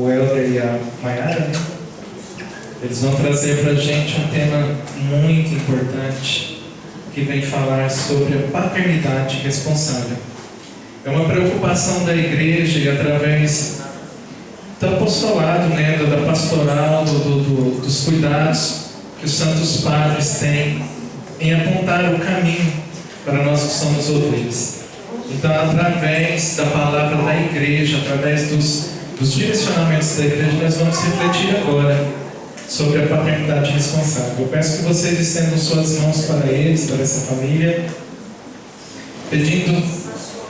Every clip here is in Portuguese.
o Helder e a Mayara, né? Eles vão trazer para a gente um tema muito importante, que vem falar sobre a paternidade responsável. É uma preocupação da igreja e através do apostolado, né, da pastoral, dos cuidados que os santos padres têm em apontar o caminho para nós que somos ovelhas. Então, através da palavra da igreja, através dos direcionamentos da igreja, nós vamos refletir agora sobre a paternidade responsável. Eu peço que vocês estendam suas mãos para eles, para essa família, pedindo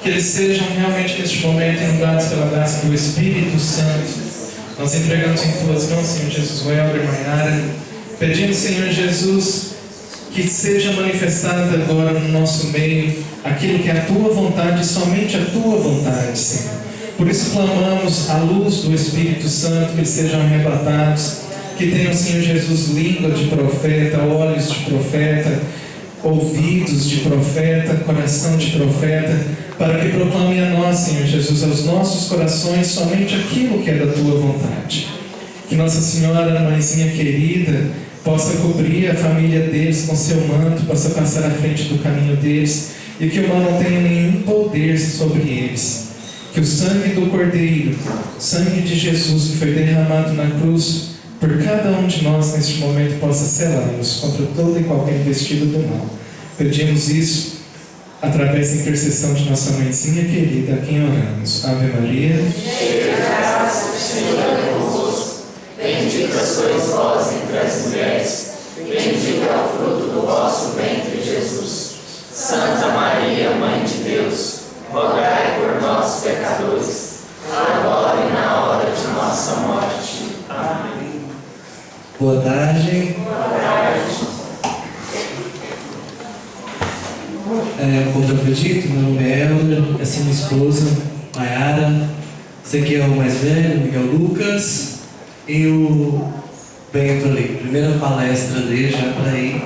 que eles sejam realmente neste momento inundados pela graça do Espírito Santo. Nós entregamos em tuas mãos, Senhor Jesus, o Helder, Mayara, pedindo, Senhor Jesus, que seja manifestado agora no nosso meio aquilo que é a tua vontade, somente a tua vontade, Senhor. Por isso clamamos a luz do Espírito Santo, que eles sejam arrebatados, que tenham, Senhor Jesus, língua de profeta, olhos de profeta, ouvidos de profeta, coração de profeta, para que proclame a nós, Senhor Jesus, aos nossos corações somente aquilo que é da tua vontade. Que Nossa Senhora, Mãezinha querida, possa cobrir a família deles com seu manto, possa passar à frente do caminho deles, e que o mal não tenha nenhum poder sobre eles. Que o sangue do Cordeiro, sangue de Jesus que foi derramado na cruz por cada um de nós neste momento, possa selar-nos contra todo e qualquer investido do mal. Pedimos isso através da intercessão de nossa Mãezinha querida, a quem oramos. Ave Maria, cheia de graça, o Senhor é convosco. Bendita sois vós entre as mulheres, bendito é o fruto do vosso ventre, Jesus. Santa Maria, Mãe de Deus, rogai por nós, pecadores, agora e na hora de nossa morte. Amém. Boa tarde. Boa tarde. Como eu acredito, meu nome é Helder, essa é minha esposa, Mayara. Esse aqui é o mais velho, Miguel Lucas. E o Bento ali. Primeira palestra dele já para ir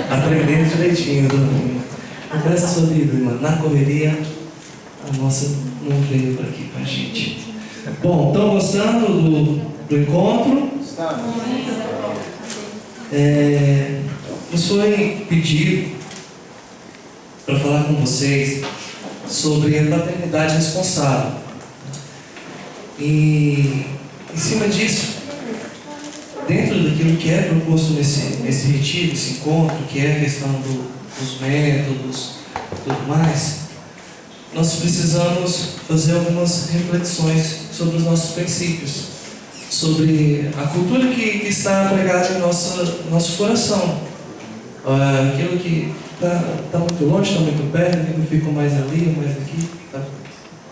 aprendendo direitinho. Não presta sua vida, irmã. Na correria, a nossa não veio por aqui com a gente. Bom, estão gostando do encontro? Nos foi pedido para falar com vocês sobre a paternidade responsável. E em cima disso, dentro daquilo que é proposto nesse retiro, esse encontro, que é a questão dos métodos e tudo mais, nós precisamos fazer algumas reflexões sobre os nossos princípios, sobre a cultura que está pregada em nosso coração. Aquilo que está muito longe, está muito perto, aquilo que fica mais ali, mais aqui, está um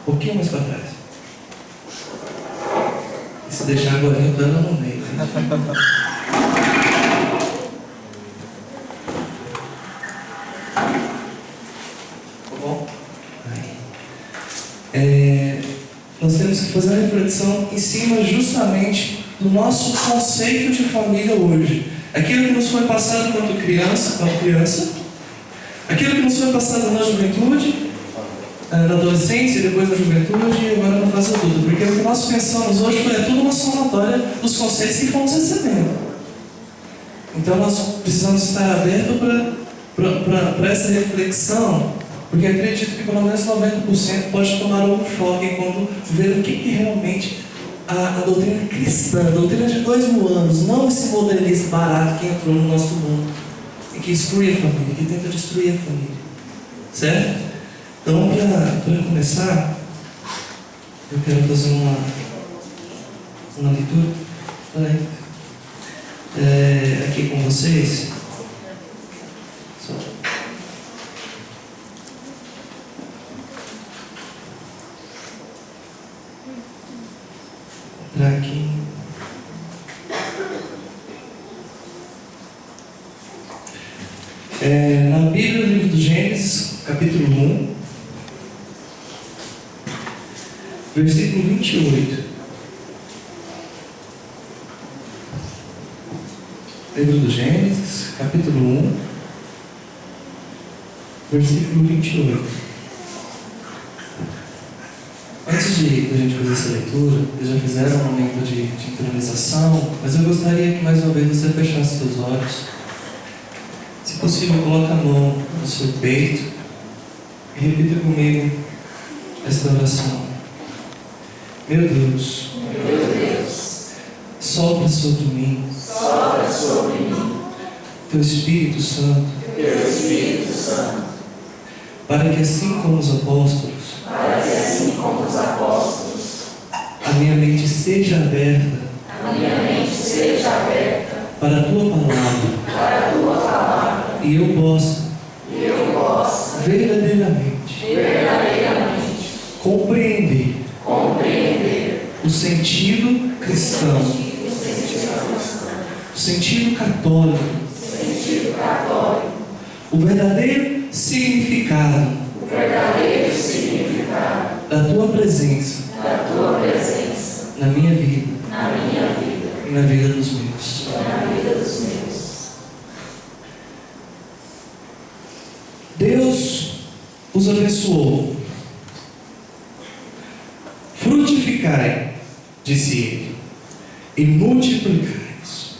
pouquinho mais para trás. E se deixar agora entrando no meio. Tá bom? Nós temos que fazer uma reflexão em cima justamente do nosso conceito de família hoje. Aquilo que nos foi passado quando criança, aquilo que nos foi passado na juventude, na adolescência, depois na juventude e agora na fase adulta. Porque o que nós pensamos hoje é tudo uma somatória dos conceitos que fomos recebendo. Então nós precisamos estar abertos para essa reflexão, porque acredito que pelo menos 90% pode tomar um choque quando ver o que realmente a doutrina cristã, a doutrina de 2000 anos, não esse modelismo barato que entrou no nosso mundo e que exclui a família, que tenta destruir a família. Certo? Então, para começar, eu quero fazer uma leitura aqui com vocês. Aqui. Na Bíblia, no livro do Gênesis, capítulo 1, versículo 28. Livro do Gênesis, capítulo 1, versículo 28. Antes de a gente fazer essa leitura, eles já fizeram um momento de intronização, mas eu gostaria que mais uma vez você fechasse seus olhos. Se possível, coloque a mão no seu peito e repita comigo esta oração. Meu Deus, sopra sobre mim, Teu Espírito Santo, para que assim como os apóstolos, a minha mente seja aberta para a Tua palavra, e eu possa verdadeiramente compreender o sentido cristão, o sentido católico, o verdadeiro significado da Tua presença na minha vida e na vida dos meus. Deus os abençoou. Frutificai, disse ele, e multiplicai-vos.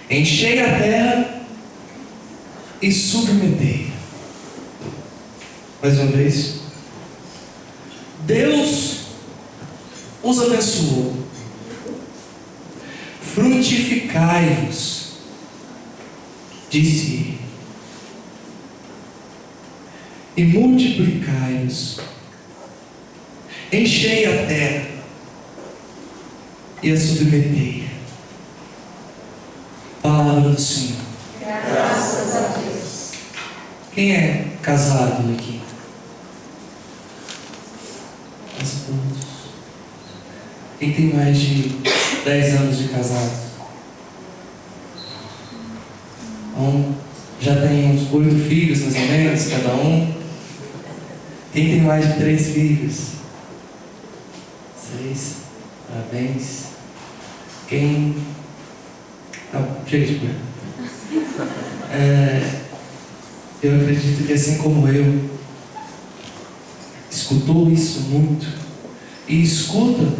Enchei a terra e submetei. Mais uma vez. Deus os abençoou. Frutificai-vos, disse ele, e multiplicai-vos. Enchei a terra e a submetei. Palavra do Senhor. Graças a Deus. Quem é casado aqui? Quase todos. Quem tem mais de 10 anos de casado? Já tem uns 8 filhos, mais ou menos, cada um. Quem tem mais de 3 filhos? 6. Parabéns. Quem... Não, chega de coisa. Eu acredito que assim como eu, escutou isso muito e escuta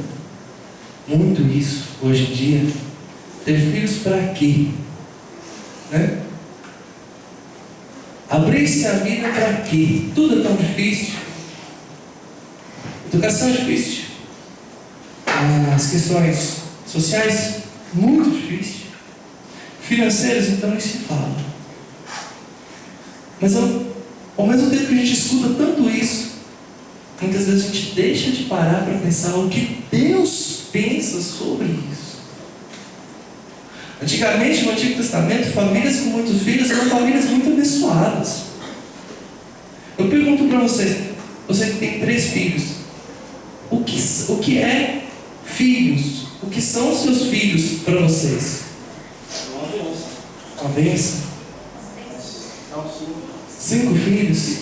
muito isso hoje em dia. Ter filhos para quê? Né? Abrir-se a vida para quê? Tudo é tão difícil. Educação é difícil. As questões sociais, muito difícil. Financeiras, então, nem se fala. Mas ao mesmo tempo que a gente escuta tanto isso, muitas vezes a gente deixa de parar para pensar o que Deus pensa sobre isso. Antigamente, no Antigo Testamento, famílias com muitos filhos eram famílias muito abençoadas. Eu pergunto para você que tem 3 filhos, o que é filhos? O que são seus filhos para vocês? Uma bênção. 5 filhos?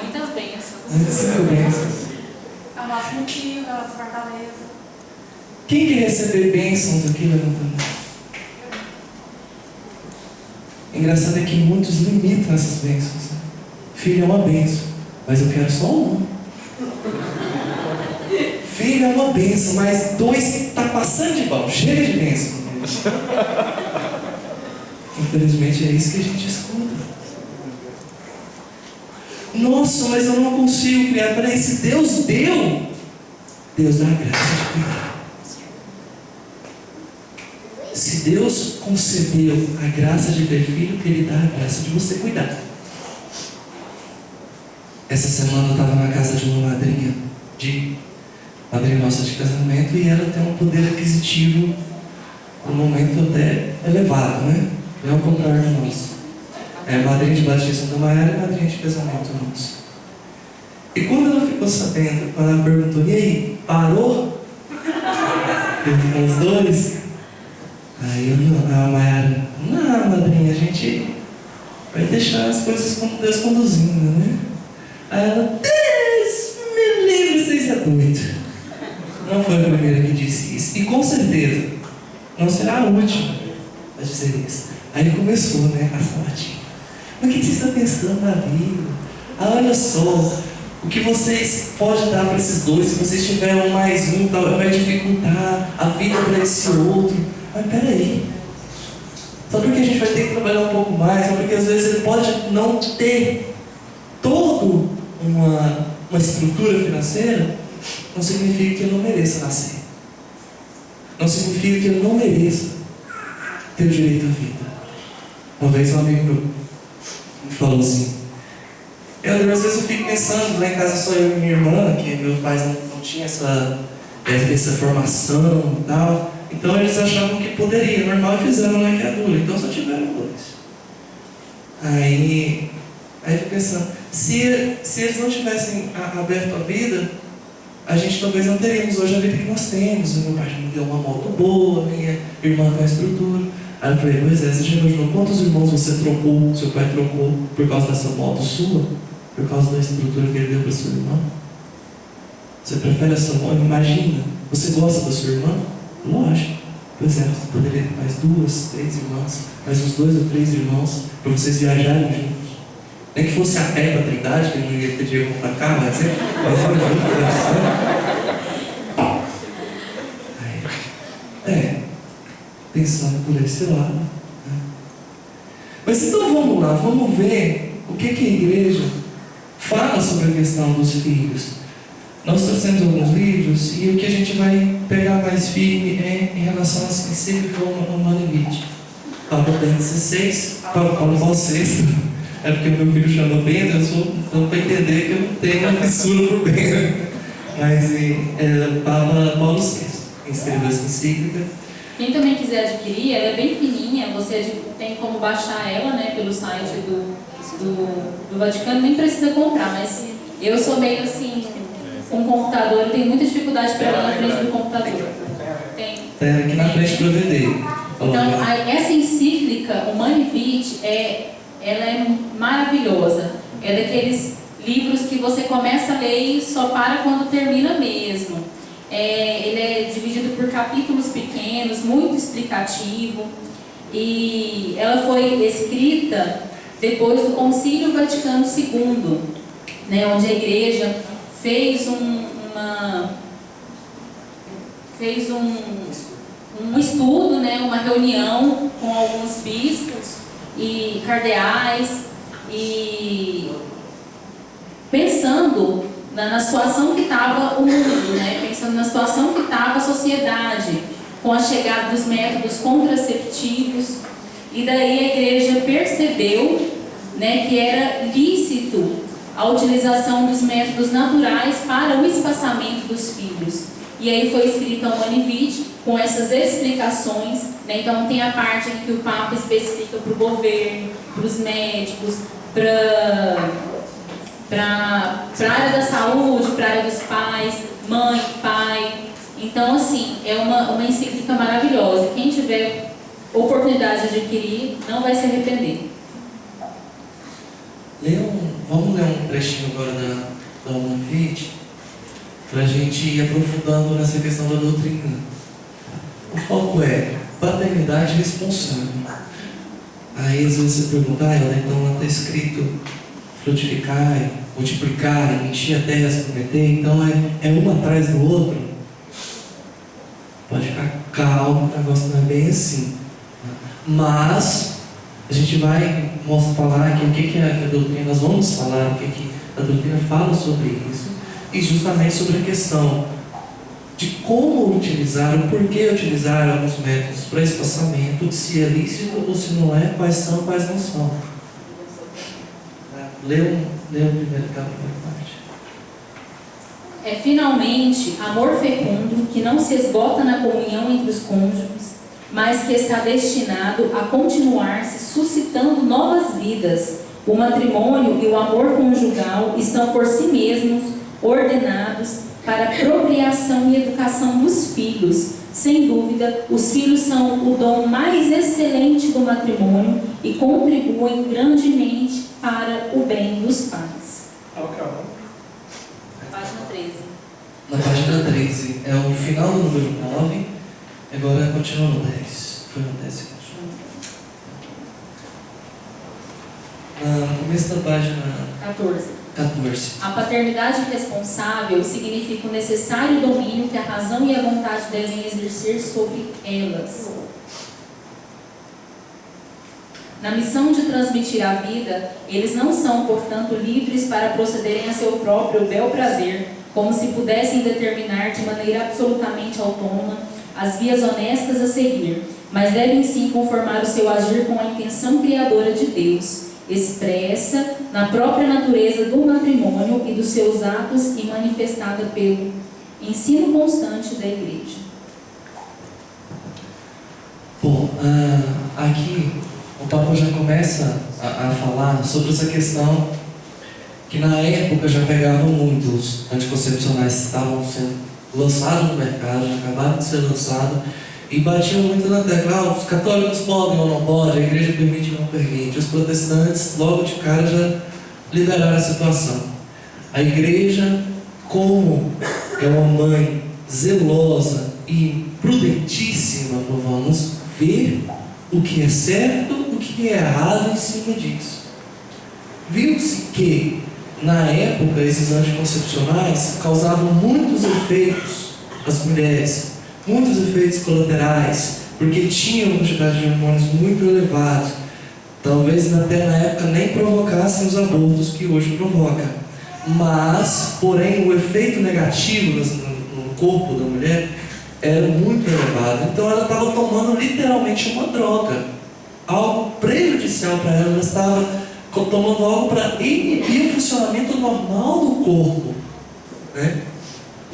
Muitas bênçãos. 5 bênçãos. A nossa motivo, a nossa fortaleza. Quem quer receber bênçãos aqui levantando? Engraçado é que muitos limitam essas bênçãos. Filho é uma bênção, mas eu quero só um. Filho é uma bênção, mas 2 está passando de pau, chega de bênção. Infelizmente é isso que a gente escuta. Nossa, mas eu não consigo criar. Peraí, se Deus deu, Deus dá a graça de cuidar. Se Deus concedeu a graça de ter filho, que Ele dá a graça de você cuidar. Essa semana eu estava na casa de uma madrinha nossa de casamento, e ela tem um poder aquisitivo, um momento até elevado, né? É ao contrário de nós. É madrinha de batismo da Maiara e madrinha de casamento nosso. E quando ela ficou sabendo, quando ela perguntou, e aí, parou? Eu os 2. Aí eu não, a Maiara, não, madrinha, a gente vai deixar as coisas como Deus conduzindo, né? Aí ela, Deus me livre, vocês é doido. Não foi a primeira que disse isso. E com certeza não será a última a dizer isso. Aí começou, né, a saladinha. Mas o que você está pensando na vida? Ah, olha só, O que vocês podem dar para esses dois, se vocês tiverem mais um, vai dificultar a vida para esse outro. Mas peraí. Só porque a gente vai ter que trabalhar um pouco mais, só porque às vezes ele pode não ter toda uma estrutura financeira, não significa que ele não mereça nascer. Não significa que ele não mereça ter o direito à vida. Uma vez um amigo meu me falou assim: às vezes eu fico pensando, lá em casa só eu e minha irmã, que meus pais não tinham essa formação e tal, então eles achavam que poderia, normal, e fizeram lá em criatura, então só tiveram dois. Aí eu fico pensando, se eles não tivessem aberto a vida, a gente talvez não teríamos hoje a vida que nós temos. Meu pai me deu uma moto boa, minha irmã com a estrutura. Aí eu falei: pois é, você já imaginou quantos irmãos você trocou, seu pai trocou por causa dessa moto sua? Por causa da estrutura que ele deu para sua irmã? Você prefere a sua moto? Imagina, você gosta da sua irmã? Lógico. Pois é, você poderia ter mais 2, 3 irmãs, mais uns 2 ou 3 irmãos, para vocês viajarem juntos. Nem que fosse a pé para a Trindade, que não ia ter dinheiro para comprar carro, mas pensando por esse lado. Né? Mas então vamos lá, vamos ver o que a igreja fala sobre a questão dos filhos. Nós trouxemos alguns livros e o que a gente vai pegar mais firme é em relação às encíclicas Humanae Vitae. Papa Bento XVI, Paulo VI. É porque meu filho chama Bento, então para entender que eu não tenho uma fissura por Bento. Mas Papa Paulo VI escreveu essa encíclica. Quem também quiser adquirir, ela é bem fininha, você tem como baixar ela, né, pelo site do Vaticano, nem precisa comprar, mas eu sou meio assim, com o computador, eu tenho muita dificuldade para ela na frente do computador. Tem aqui na frente para vender. Então, essa encíclica, Humanae Vitae, ela é maravilhosa. É daqueles livros que você começa a ler e só para quando termina mesmo. Ele é dividido por capítulos pequenos, muito explicativo. E ela foi escrita depois do Concílio Vaticano II, né, onde a igreja fez um estudo, né, uma reunião com alguns bispos e cardeais, e pensando na situação que estava o mundo, né, pensando na situação que estava a sociedade, com a chegada dos métodos contraceptivos, e daí a igreja percebeu, né, que era lícito a utilização dos métodos naturais para o espaçamento dos filhos. E aí foi escrita a Humanae Vitae com essas explicações, né? Então tem a parte em que o Papa especifica para o governo, para os médicos, para a área da saúde, para a área dos pais, mãe, pai. Então, assim, é uma encíclica maravilhosa. Quem tiver oportunidade de adquirir, não vai se arrepender. Vamos ler um trechinho agora da Humanae Vitae, para a gente ir aprofundando nessa questão da doutrina. O foco é paternidade responsável. Aí às vezes você pergunta: então lá está escrito frutificar, multiplicar, encher a terra, se prometer, então é um atrás do outro? Pode ficar calmo, o negócio não é bem assim. Mas a gente vai falar aqui o que a doutrina, nós vamos falar o que a doutrina fala sobre isso, e justamente sobre a questão de como utilizar, o porquê utilizar alguns métodos para espaçamento, se é lícito ou se não é, quais são, quais não são. Lê o primeiro capítulo. Finalmente, amor fecundo que não se esgota na comunhão entre os cônjuges, mas que está destinado a continuar-se suscitando novas vidas. O matrimônio e o amor conjugal estão por si mesmos ordenados para a procriação e educação dos filhos. Sem dúvida, os filhos são o dom mais excelente do matrimônio e contribuem grandemente para o bem dos pais. Página 13. Na página 13, é o final do número 9, agora continua no 10. Foi no 10. No começo da página 14. 14. A paternidade responsável significa o necessário domínio que a razão e a vontade devem exercer sobre elas. Na missão de transmitir a vida, eles não são, portanto, livres para procederem a seu próprio bel prazer, como se pudessem determinar de maneira absolutamente autônoma as vias honestas a seguir, mas devem sim conformar o seu agir com a intenção criadora de Deus, expressa na própria natureza do matrimônio e dos seus atos e manifestada pelo ensino constante da Igreja. Bom, aqui o Papa já começa a falar sobre essa questão que na época já pegavam muito. Os anticoncepcionais estavam sendo lançados no mercado, já acabaram de ser lançados, e batiam muito na tecla: os católicos podem ou não podem, a igreja permite ou não permite. Os protestantes logo de cara já liberaram a situação. A igreja, como é uma mãe zelosa e prudentíssima, vamos ver o que é certo, o que é errado em cima disso. Viu-se que na época esses anticoncepcionais causavam muitos efeitos às mulheres, muitos efeitos colaterais, porque tinham uma quantidade de hormônios muito elevados. Talvez até na época nem provocassem os abortos que hoje provoca. Mas, porém, o efeito negativo no corpo da mulher era muito elevado. Então ela estava tomando literalmente uma droga, algo prejudicial para ela. Ela estava tomando algo para inibir o funcionamento normal do corpo, né?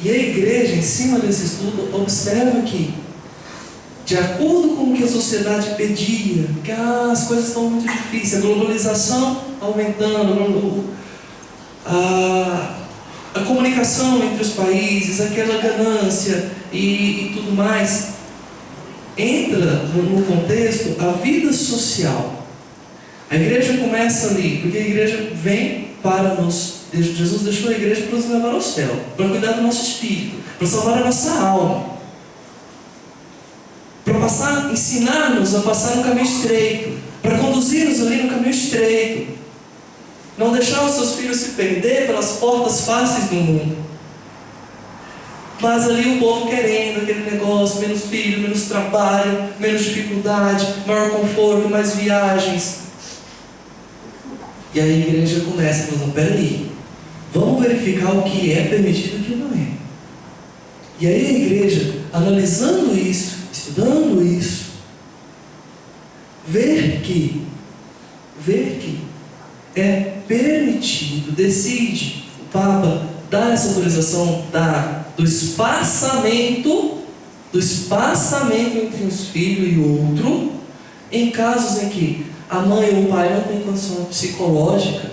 E a igreja, em cima desse estudo, observa que, de acordo com o que a sociedade pedia, que as coisas estão muito difíceis, a globalização aumentando, a comunicação entre os países, aquela ganância e tudo mais, entra no contexto a vida social. A igreja começa ali, porque a igreja vem para nos... Jesus deixou a igreja para nos levar ao céu, para cuidar do nosso espírito, para salvar a nossa alma, para ensinar-nos a passar no caminho estreito, para conduzir-nos ali no caminho estreito, não deixar os seus filhos se perder pelas portas fáceis do mundo. Mas ali o povo querendo aquele negócio, menos filho, menos trabalho, menos dificuldade, maior conforto, mais viagens. E aí a igreja começa a falar: peraí, vamos verificar o que é permitido e o que não é. E aí a igreja, analisando isso, estudando isso, ver que é permitido, decide, o Papa dá essa autorização do espaçamento entre um filho e outro, em casos em que a mãe ou o pai não tem condição psicológica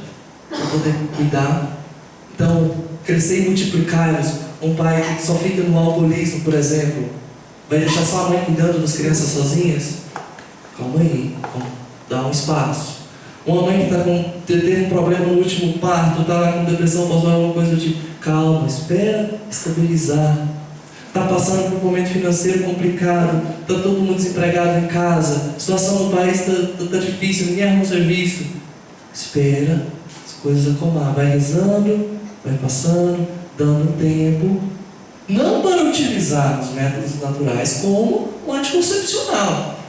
para poder cuidar. Então, crescer e multiplicar-los. Um pai que só fica no alcoolismo, por exemplo, vai deixar só a mãe cuidando das crianças sozinhas? Calma aí, vamos dar um espaço. Uma mãe que teve um problema no último parto, está lá com depressão, passou alguma coisa do tipo: calma, espera estabilizar. Está passando por um momento financeiro complicado, está todo mundo desempregado em casa, a situação no país está difícil, ninguém arruma um serviço. Espera as coisas acalmar, vai rezando, vai passando, dando tempo, não para utilizar os métodos naturais como o anticoncepcional.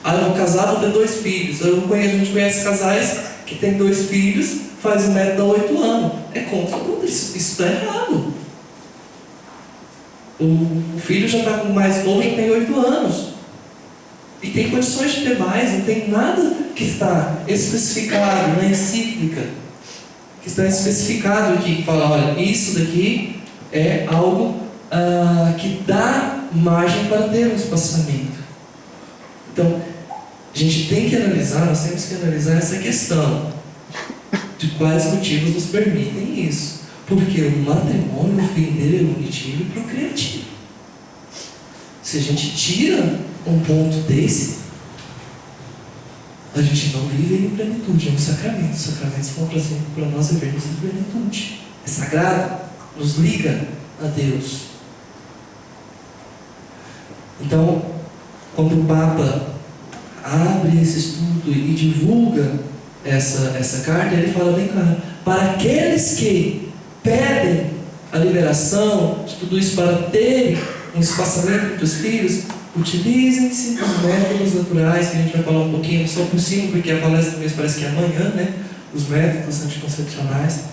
Ah, eu vou casar, vou ter 2 filhos. A gente conhece casais que têm 2 filhos, faz o método há 8 anos. É contra tudo isso, isso está errado. O filho já está com mais novo, já tem 8 anos. E tem condições de ter mais, não tem nada que está especificado na encíclica, que está especificado aqui, que fala: olha, isso daqui é algo que dá margem para ter um espaçamento. Então, a gente tem que analisar, nós temos que analisar essa questão de quais motivos nos permitem isso. Porque o matrimônio, o fim dele é unitivo e procriativo. Se a gente tira um ponto desse, a gente não vive ele em plenitude. É um sacramento. Os sacramentos vão trazer para nós vivermos em plenitude. É sagrado, nos liga a Deus. Então, quando o Papa abre esse estudo e divulga essa carta, ele fala bem claro: para aqueles que pedem a liberação de tudo isso para terem um espaçamento entre os filhos, utilizem-se dos métodos naturais, que a gente vai falar um pouquinho só por cima, porque a palestra mesmo parece que é amanhã, né? Os métodos anticoncepcionais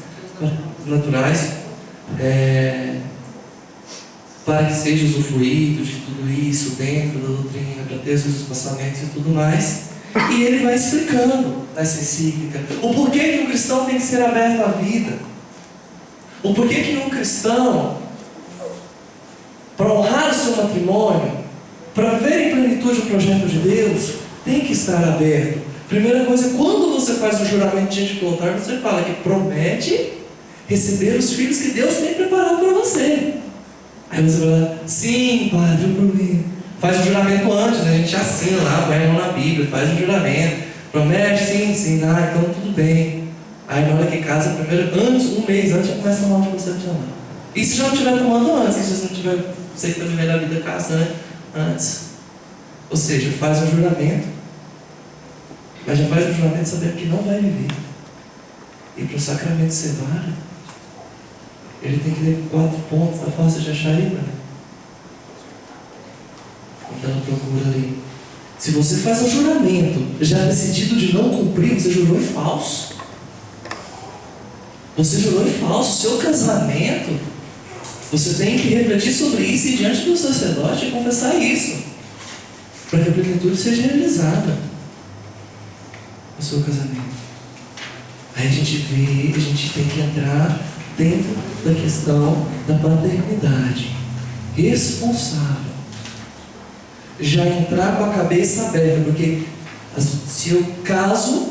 naturais, para que seja usufruído de tudo isso dentro da doutrina, para ter os espaçamentos e tudo mais. E ele vai explicando nessa encíclica o porquê que um cristão tem que ser aberto à vida, o porquê que um cristão, para honrar o seu matrimônio, para ver em plenitude o projeto de Deus, tem que estar aberto. Primeira coisa, quando você faz o juramento diante do altar, você fala que promete receber os filhos que Deus tem preparado para você. Aí você vai lá: sim, padre, eu prometo. Faz o juramento antes, né? A gente assina lá, põe a mão na Bíblia, faz o juramento. Promete, sim, então tudo bem. Aí na hora que casa, primeiro, um mês antes, começa a tomar anticoncepcional. E se já não estiver tomando antes, se você não tiver, você que está vivendo a vida casando antes. Ou seja, faz o juramento, mas já faz o juramento sabendo que não vai viver. E para o sacramento ser válido, ele tem que ter 4 pontos da face de Achaíba. Então ela procura ali. Se você faz um juramento já decidido de não cumprir, você jurou em falso. Você jurou em falso. Seu casamento, você tem que refletir sobre isso e diante do sacerdote e confessar isso, para que a plenitude seja realizada no seu casamento. Aí a gente tem que entrar dentro da questão da paternidade responsável. Já entrar com a cabeça aberta, porque se eu caso,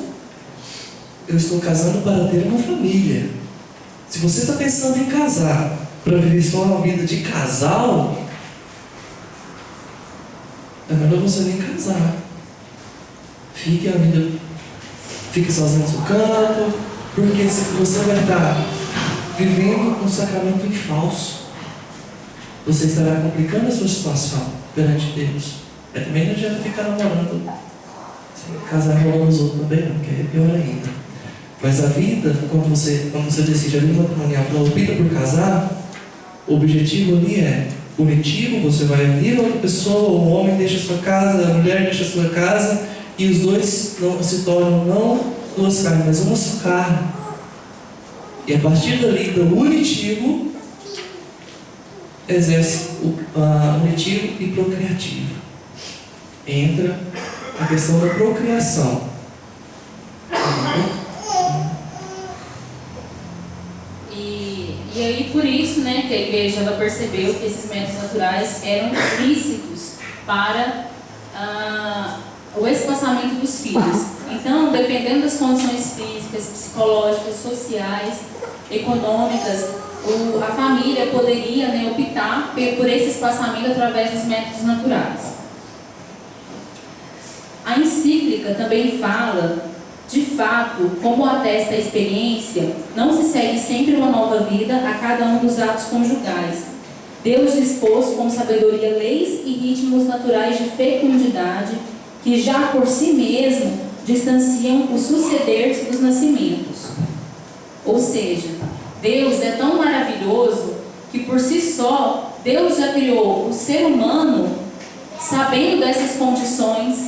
eu estou casando para ter uma família. Se você está pensando em casar para viver só uma vida de casal, é melhor você nem casar. Fique sozinho no seu canto, porque se você vai estar vivendo um sacramento em falso, você estará complicando a sua situação perante Deus. Também não adianta ficar namorando, casar enrolando os outros também não, que é pior ainda. Mas a vida, quando você decide a vida matrimonial, quando opta por casar, o objetivo ali é punitivo. Você vai unir outra pessoa, o homem deixa a sua casa, a mulher deixa a sua casa, e os dois não se tornam não 2 carnes, mas uma só carne. E a partir dali, do unitivo, exerce o unitivo e procriativo. Entra a questão da procriação. E aí por isso, né, que a igreja ela percebeu que esses métodos naturais eram lícitos para o espaçamento dos filhos. Então, dependendo das condições físicas, psicológicas, sociais, econômicas, a família poderia, né, optar por esse espaçamento através dos métodos naturais. A encíclica também fala, de fato, como atesta a experiência, não se segue sempre uma nova vida a cada um dos atos conjugais. Deus dispôs com sabedoria leis e ritmos naturais de fecundidade que já por si mesmo distanciam o suceder-se dos nascimentos. Ou seja, Deus é tão maravilhoso que por si só Deus já criou o ser humano sabendo dessas condições,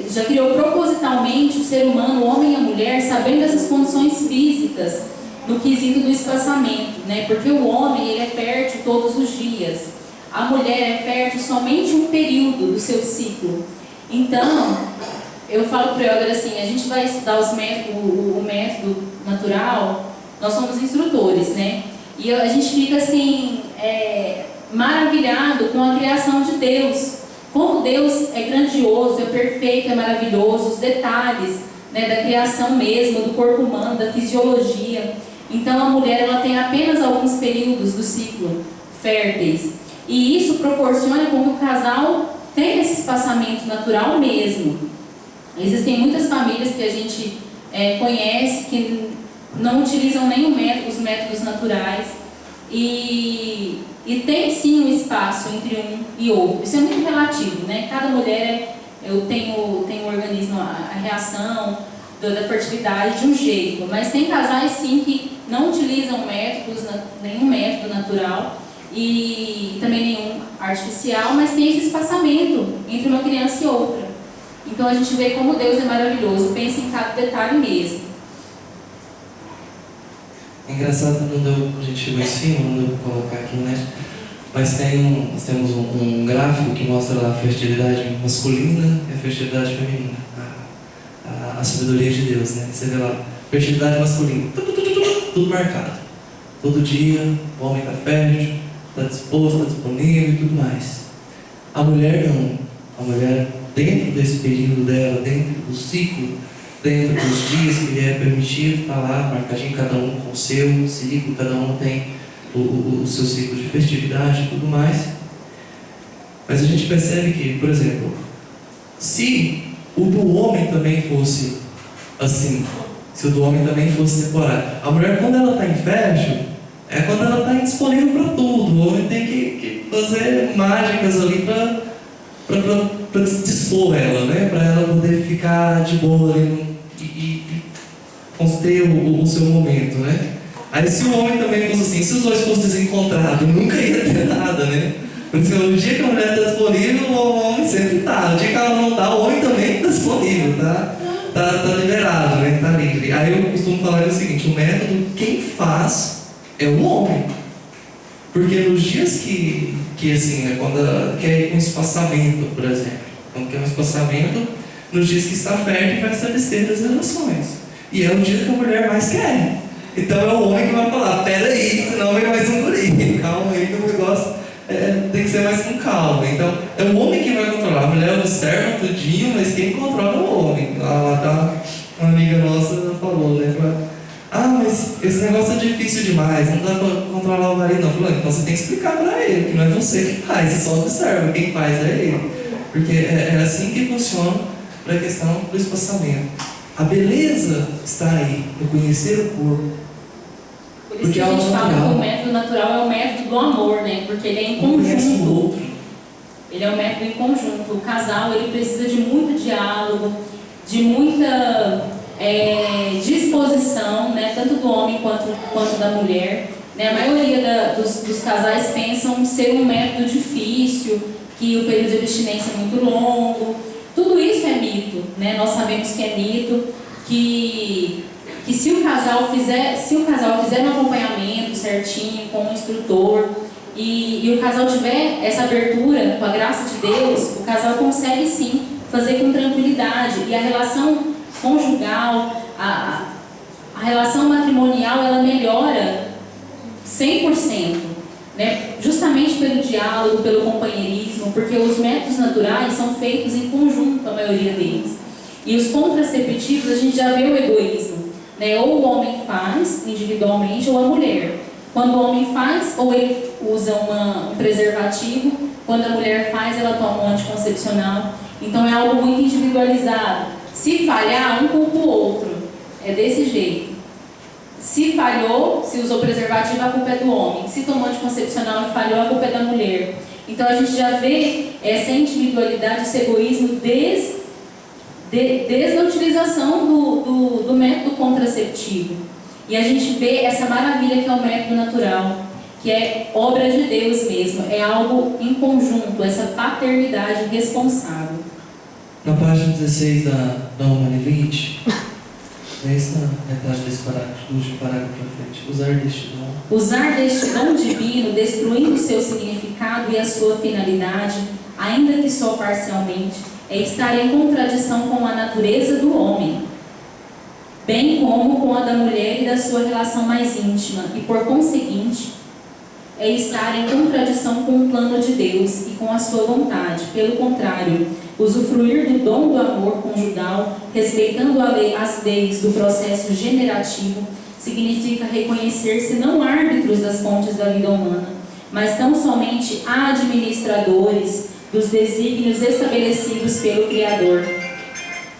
já criou propositalmente o ser humano, o homem e a mulher, sabendo dessas condições físicas no quesito do espaçamento, né? Porque o homem ele é fértil todos os dias, a mulher é fértil somente um período do seu ciclo. Então, eu falo para o Helder assim, a gente vai estudar o método natural, nós somos instrutores, né? E a gente fica assim, maravilhado com a criação de Deus. Como Deus é grandioso, é perfeito, é maravilhoso, os detalhes, né, da criação mesmo, do corpo humano, da fisiologia. Então a mulher ela tem apenas alguns períodos do ciclo férteis. E isso proporciona com que o casal tenha esse espaçamento natural mesmo. Existem muitas famílias que a gente conhece que não utilizam nem os métodos naturais. E tem sim um espaço entre um e outro. Isso é muito relativo, né? Cada mulher tem um organismo, a reação, da fertilidade de um jeito, mas tem casais sim que não utilizam nenhum método natural e também nenhum artificial, mas tem esse espaço entre uma criança e outra. Então a gente vê como Deus é maravilhoso, pensa em cada detalhe mesmo. É engraçado, não deu, a gente chegou em cima, não deu para colocar aqui, né? Mas nós temos um gráfico que mostra lá a fertilidade masculina e a fertilidade feminina. A sabedoria de Deus, né? Você vê lá, fertilidade masculina, tudo marcado. Todo dia, o homem está fértil, está disposto, está disponível e tudo mais. A mulher não. A mulher, dentro desse período dela, dentro do ciclo, dentro dos dias que lhe é permitido, está lá, marcadinho, cada um com o seu ciclo, cada um tem o seu ciclo de fertilidade e tudo mais. Mas a gente percebe que, por exemplo, se o do homem também fosse assim, se o do homem também fosse temporário, a mulher, quando ela está em fértil, é quando ela está indisponível para tudo. O homem tem que fazer mágicas ali para dispor ela, né? Para ela poder ficar de boa ali e ter o seu momento, né? Aí se o homem também fosse assim, se os dois fossem desencontrados, nunca ia ter nada, né? Porque o dia que a mulher está disponível, o homem sempre está. O dia que ela não está, o homem também está disponível, tá liberado, né? Está livre. Aí eu costumo falar o seguinte, o método, quem faz é o homem. Porque nos dias que assim, quando quer ir com espaçamento, por exemplo, quando quer um espaçamento, nos dias que está fértil vai estabelecer as relações. E é o dia que a mulher mais quer. Então é o homem que vai falar, peraí, senão vem mais um guri, calma aí que o negócio tem que ser mais com calma. Então é o homem que vai controlar. A mulher observa tudinho, mas quem controla é o homem. Uma amiga nossa falou, né? Mas esse negócio é difícil demais, não dá para controlar o marido não. Falou, então você tem que explicar para ele, que não é você que faz, você só observa, quem faz é ele. Porque é assim que funciona para a questão do espaçamento. A beleza está aí, no conhecer o corpo. Por isso que a gente fala que o método natural é o método do amor, né? Porque ele é em conjunto. Ele é um método em conjunto. O casal, ele precisa de muito diálogo, de muita disposição, né? Tanto do homem quanto da mulher. Né? A maioria dos casais pensam ser um método difícil, que o período de abstinência é muito longo. Tudo isso é mito, né? Nós sabemos que é mito, que se o casal fizer um acompanhamento certinho com um instrutor e o casal tiver essa abertura com a graça de Deus, o casal consegue sim fazer com tranquilidade. E a relação conjugal, a relação matrimonial, ela melhora 100%, né? Justamente pelo diálogo, pelo companheirismo, porque os métodos naturais são feitos em conjunto, a maioria deles. E os contraceptivos, a gente já vê o egoísmo. Né? Ou o homem faz individualmente ou a mulher. Quando o homem faz, ou ele usa um preservativo, quando a mulher faz, ela toma um anticoncepcional. Então é algo muito individualizado. Se falhar, um culpa o outro. É desse jeito. Se falhou, se usou preservativo, a culpa é do homem. Se tomou anticoncepcional e falhou, a culpa é da mulher. Então a gente já vê essa individualidade, esse egoísmo desde a utilização do método contraceptivo. E a gente vê essa maravilha que é o método natural, que é obra de Deus mesmo, é algo em conjunto, essa paternidade responsável. Na página 16 da Humane 20, essa metade desse parágrafo, do último parágrafo para frente, usar deste dom divino, destruindo seu significado e a sua finalidade, ainda que só parcialmente, é estar em contradição com a natureza do homem, bem como com a da mulher e da sua relação mais íntima, e por conseguinte, é estar em contradição com o plano de Deus e com a sua vontade. Pelo contrário, usufruir do dom do amor conjugal, respeitando as leis do processo generativo, significa reconhecer-se não árbitros das fontes da vida humana, mas tão somente administradores dos desígnios estabelecidos pelo Criador.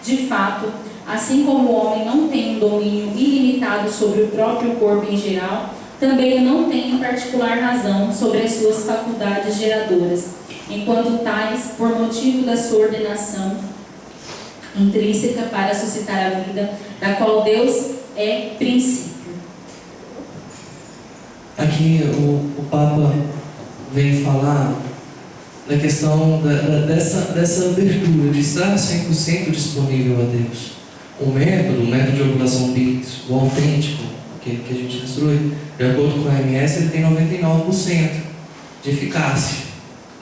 De fato, assim como o homem não tem um domínio ilimitado sobre o próprio corpo em geral, também não tem em particular razão sobre as suas faculdades geradoras, enquanto tais, por motivo da sua ordenação, intrínseca para suscitar a vida, da qual Deus é princípio. Aqui o Papa vem falar da questão dessa abertura, de estar 100% disponível a Deus. O método de ovulação bíblica, o autêntico que a gente instrui, de acordo com a OMS, ele tem 99% de eficácia.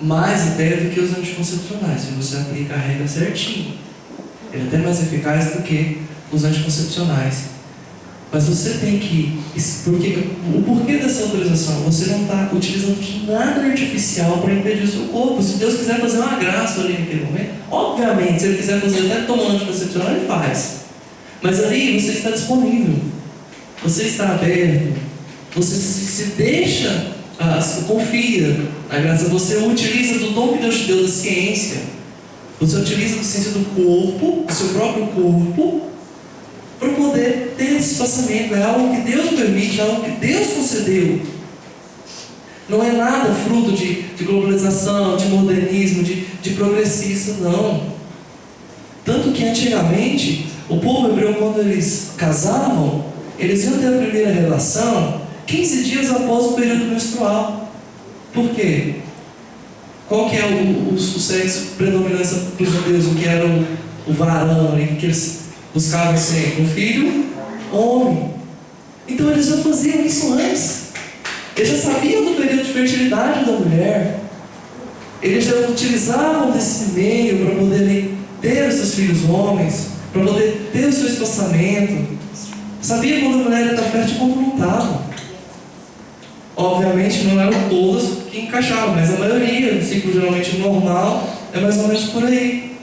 Mais até do que os anticoncepcionais, se você aplica a regra certinho. Ele é até mais eficaz do que os anticoncepcionais. Mas você tem que... o porquê dessa autorização? Você não está utilizando de nada artificial para impedir o seu corpo. Se Deus quiser fazer uma graça ali naquele momento, obviamente, se Ele quiser fazer até tomando anticoncepcional, Ele faz. Mas ali você está disponível. Você está aberto. Você se deixa, confia na graça. Você utiliza do dom que Deus te deu da ciência. Você utiliza da ciência do corpo, do seu próprio corpo, para poder ter esse espaçamento. É algo que Deus permite, é algo que Deus concedeu. Não é nada fruto de globalização, de modernismo, de progressista, não. Tanto que antigamente, o povo hebreu, quando eles casavam, eles iam ter a primeira relação 15 dias após o período menstrual. Por quê? Qual que é o sexo predominância para os judeus? O que era o varão ali, que eles buscavam sempre? Um filho homem. Então eles já faziam isso antes. Eles já sabiam do período de fertilidade da mulher. Eles já utilizavam desse meio para poderem ter os seus filhos homens, para poder ter o seu espaçamento. Sabia quando a mulher era fértil e quando não estava. Obviamente não eram todas que encaixavam, mas a maioria, no ciclo geralmente normal, é mais ou menos por aí.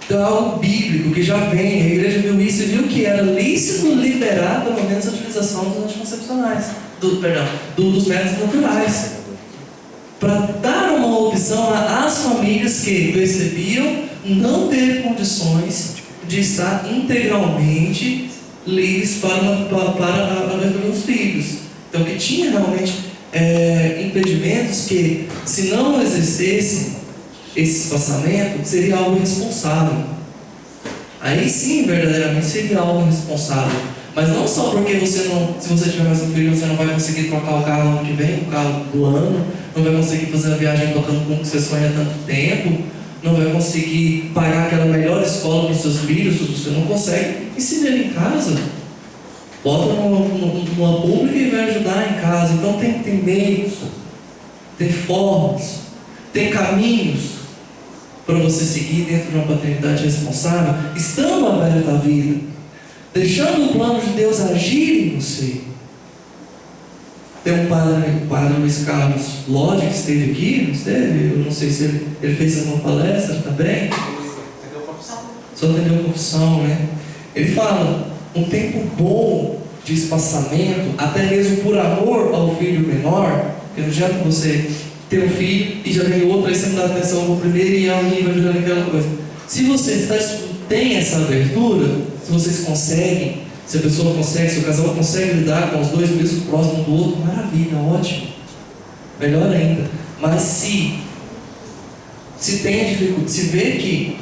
Então é algo bíblico que já vem. A igreja viu isso e viu que era lícito liberar pelo menos a utilização dos anticoncepcionais, dos métodos naturais, para dar uma opção às famílias que percebiam não ter condições de estar integralmente livres para a abertura dos filhos. Então, que tinha realmente impedimentos que, se não exercessem esse espaçamento, seria algo irresponsável. Aí sim, verdadeiramente, seria algo irresponsável. Mas não só porque se você tiver mais um filho, você não vai conseguir trocar o carro ano que vem, o carro do ano, não vai conseguir fazer a viagem tocando com que você sonha há tanto tempo, não vai conseguir pagar aquela melhor escola para os seus filhos, você não consegue ensinar em casa. Bota numa pública e vai ajudar em casa. Então tem meios, tem formas, tem caminhos para você seguir dentro de uma paternidade responsável, estando aberto à vida, deixando o plano de Deus agir em você. Tem um padre, o padre Luiz Carlos Lodge, que esteve aqui, não esteve? Eu não sei se ele fez alguma palestra também. Só entendeu a confissão, né? Ele fala, um tempo bom de espaçamento, até mesmo por amor ao filho menor, porque não adianta você ter um filho e já vem outro, aí você não dá atenção no primeiro e alguém vai virando aquela coisa. Se você tem essa abertura, se vocês conseguem, se a pessoa consegue, se o casal consegue lidar com os dois mesmo próximo do outro, maravilha, ótimo, melhor ainda. Mas se tem dificuldade, se vê que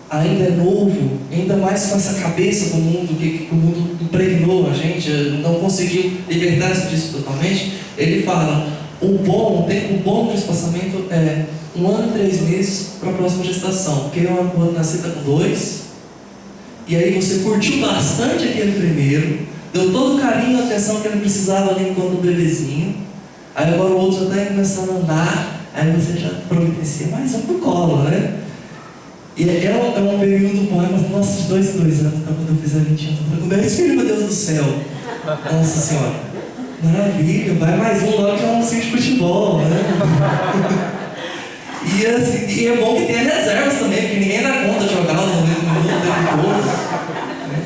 ainda é novo, ainda mais com essa cabeça do mundo, que o mundo impregnou a gente, não conseguiu libertar-se disso totalmente, ele fala, um tempo bom de espaçamento é 1 ano e 3 meses para a próxima gestação, porque quando nascer está com 2, e aí você curtiu bastante aquele primeiro, deu todo o carinho e atenção que ele precisava ali enquanto bebezinho, aí agora o outro já está começando a andar, aí você já providencia mais um pro colo, né? E é um período bom, mas nossa, de 2 em 2 anos, então quando eu fizer 20 anos, eu tô com 10 filhos, meu Deus do céu. Nossa Senhora, maravilha, vai mais um logo que é um de futebol, né? E é bom que tenha reservas também, porque ninguém dá conta de jogar os 90 minutos o tempo todo. Né?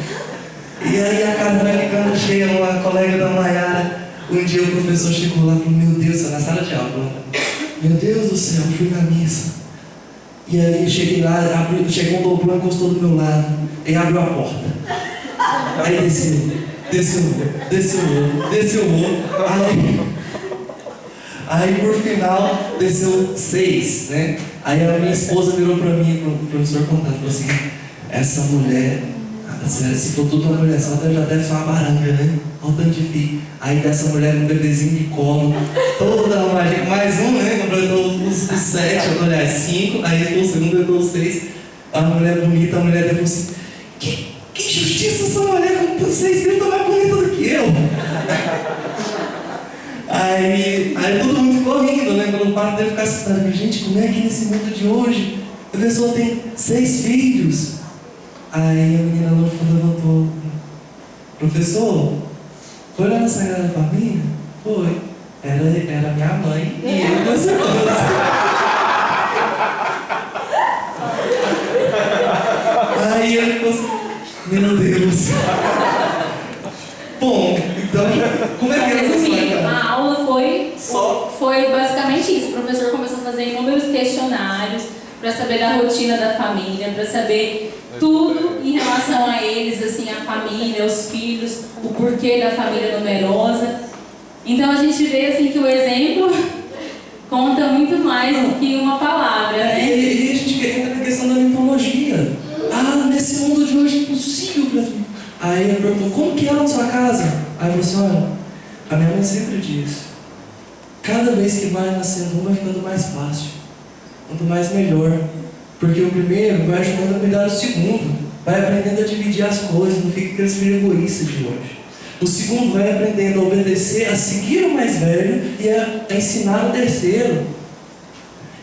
E aí a casa vai ficando cheia, uma colega da Maiara, um dia o professor chegou lá e falou, meu Deus, na sala de aula, meu Deus do céu, fui na missa. E aí cheguei lá, chegou um doutor, encostou do meu lado, e abriu a porta. Aí desceu outro. Aí por final desceu 6, né? Aí a minha esposa virou para mim, pro professor contando, falou assim: essa mulher, se for tudo uma mulher só, já deve ser uma baranga, né? Olha o tanto de filho. Aí dessa mulher, um bebezinho de colo, toda a magia, mais um, né? Completou os 7, aliás, 5, aí ficou o segundo, eu dou os 6. A mulher bonita, a mulher falou assim: que justiça essa mulher, com 6 filhos, tá mais bonita do que eu. Aí todo mundo ficou rindo, né? Pelo fato de eu ficar assustado. Gente, como é que nesse mundo de hoje a pessoa tem 6 filhos? Aí a menina no fundo levantou: professor, foi lá na Sagrada Família? Foi. Era minha mãe e eu e meus irmãos. Aí ele ficou assim: meu Deus. Bom, então, como é que era isso? A aula foi basicamente isso. O professor começou a fazer inúmeros questionários para saber da rotina da família, para saber tudo em relação a eles, assim, a família, os filhos, o porquê da família numerosa. Então a gente vê assim que o exemplo conta muito mais do que uma palavra, né? E a gente entra na questão da mitologia. Nesse mundo de hoje é impossível para mim. Aí ela perguntou: como que é na sua casa? Aí eu falei assim: olha, a minha mãe sempre diz, cada vez que vai nascendo um vai ficando mais fácil, quanto mais melhor. Porque o primeiro vai ajudando a cuidar do segundo, vai aprendendo a dividir as coisas, não fica aquele filho egoísta de hoje. O segundo vai aprendendo a obedecer, a seguir o mais velho e a ensinar o terceiro.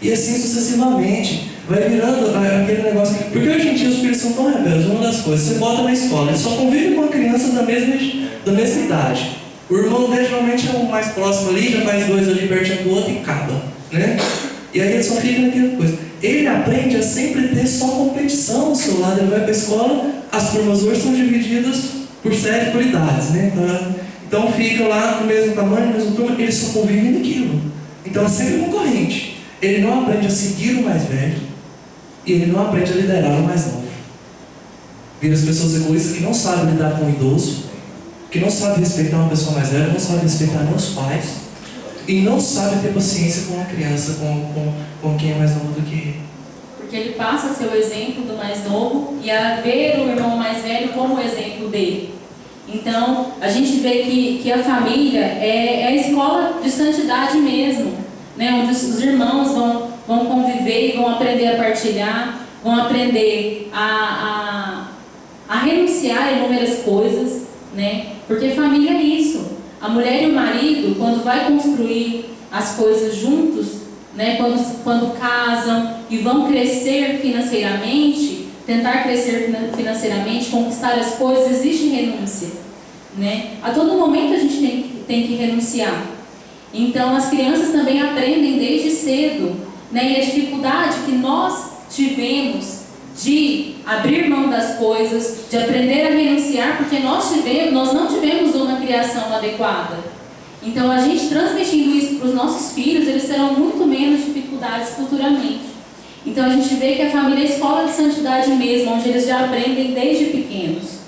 E assim sucessivamente. Vai virando aquele negócio. Porque hoje em dia os filhos são tão rebeldes. Uma das coisas, você bota na escola, ele só convive com a criança da mesma idade. O irmão dele geralmente é o mais próximo ali, já faz 2 ali pertinho do outro e acaba, né? E aí ele só fica naquela coisa. Ele aprende a sempre ter só competição ao seu lado. Ele vai para a escola, as turmas hoje são divididas por série, por idades, né? Então fica lá no mesmo tamanho, no mesmo turma, eles só convivem naquilo. Então é sempre concorrente. Ele não aprende a seguir o mais velho e ele não aprende a liderar o mais novo. Vira as pessoas egoístas que não sabem lidar com o idoso, que não sabem respeitar uma pessoa mais velha, não sabem respeitar nem os pais e não sabem ter paciência com a criança, com quem é mais novo do que ele. Porque ele passa a ser o exemplo do mais novo e a ver o irmão mais velho como o exemplo dele. Então, a gente vê que a família é a escola de santidade mesmo, né? Onde os irmãos vão conviver e vão aprender a partilhar, vão aprender a renunciar a inúmeras coisas, né? Porque família é isso. A mulher e o marido, quando vai construir as coisas juntos, né? Quando casam e vão crescer financeiramente, tentar crescer financeiramente, conquistar as coisas, existe renúncia, né? A todo momento a gente tem que renunciar. Então as crianças também aprendem desde cedo, né? E a dificuldade que nós tivemos de abrir mão das coisas, de aprender a renunciar, porque nós não tivemos uma criação adequada. Então a gente transmitindo isso para os nossos filhos, eles terão muito menos dificuldades futuramente. Então a gente vê que a família é a escola de santidade mesmo, onde eles já aprendem desde pequenos.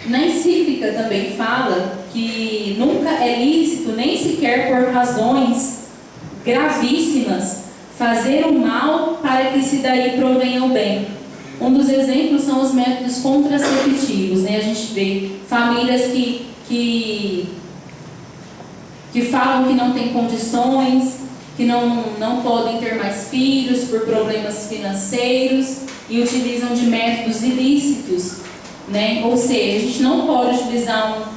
Na encíclica também fala que nunca é lícito, nem sequer por razões gravíssimas, fazer o mal para que se daí provenha o bem. Um dos exemplos são os métodos contraceptivos, né? A gente vê famílias que falam que não têm condições, que não podem ter mais filhos por problemas financeiros e utilizam de métodos ilícitos, né? Ou seja, a gente não pode utilizar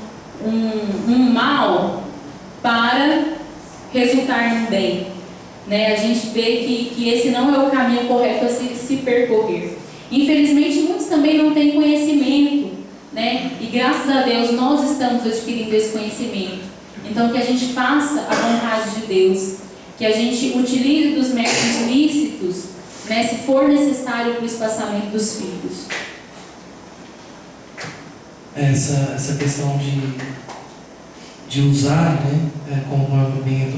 um mal para resultar num bem, né? A gente vê que esse não é o caminho correto a se percorrer. Infelizmente, muitos também não têm conhecimento, né? E graças a Deus nós estamos adquirindo esse conhecimento. Então que a gente faça a vontade de Deus, que a gente utilize dos métodos lícitos, né? Se for necessário para o espaçamento dos filhos. Essa questão de usar, né, como argumento,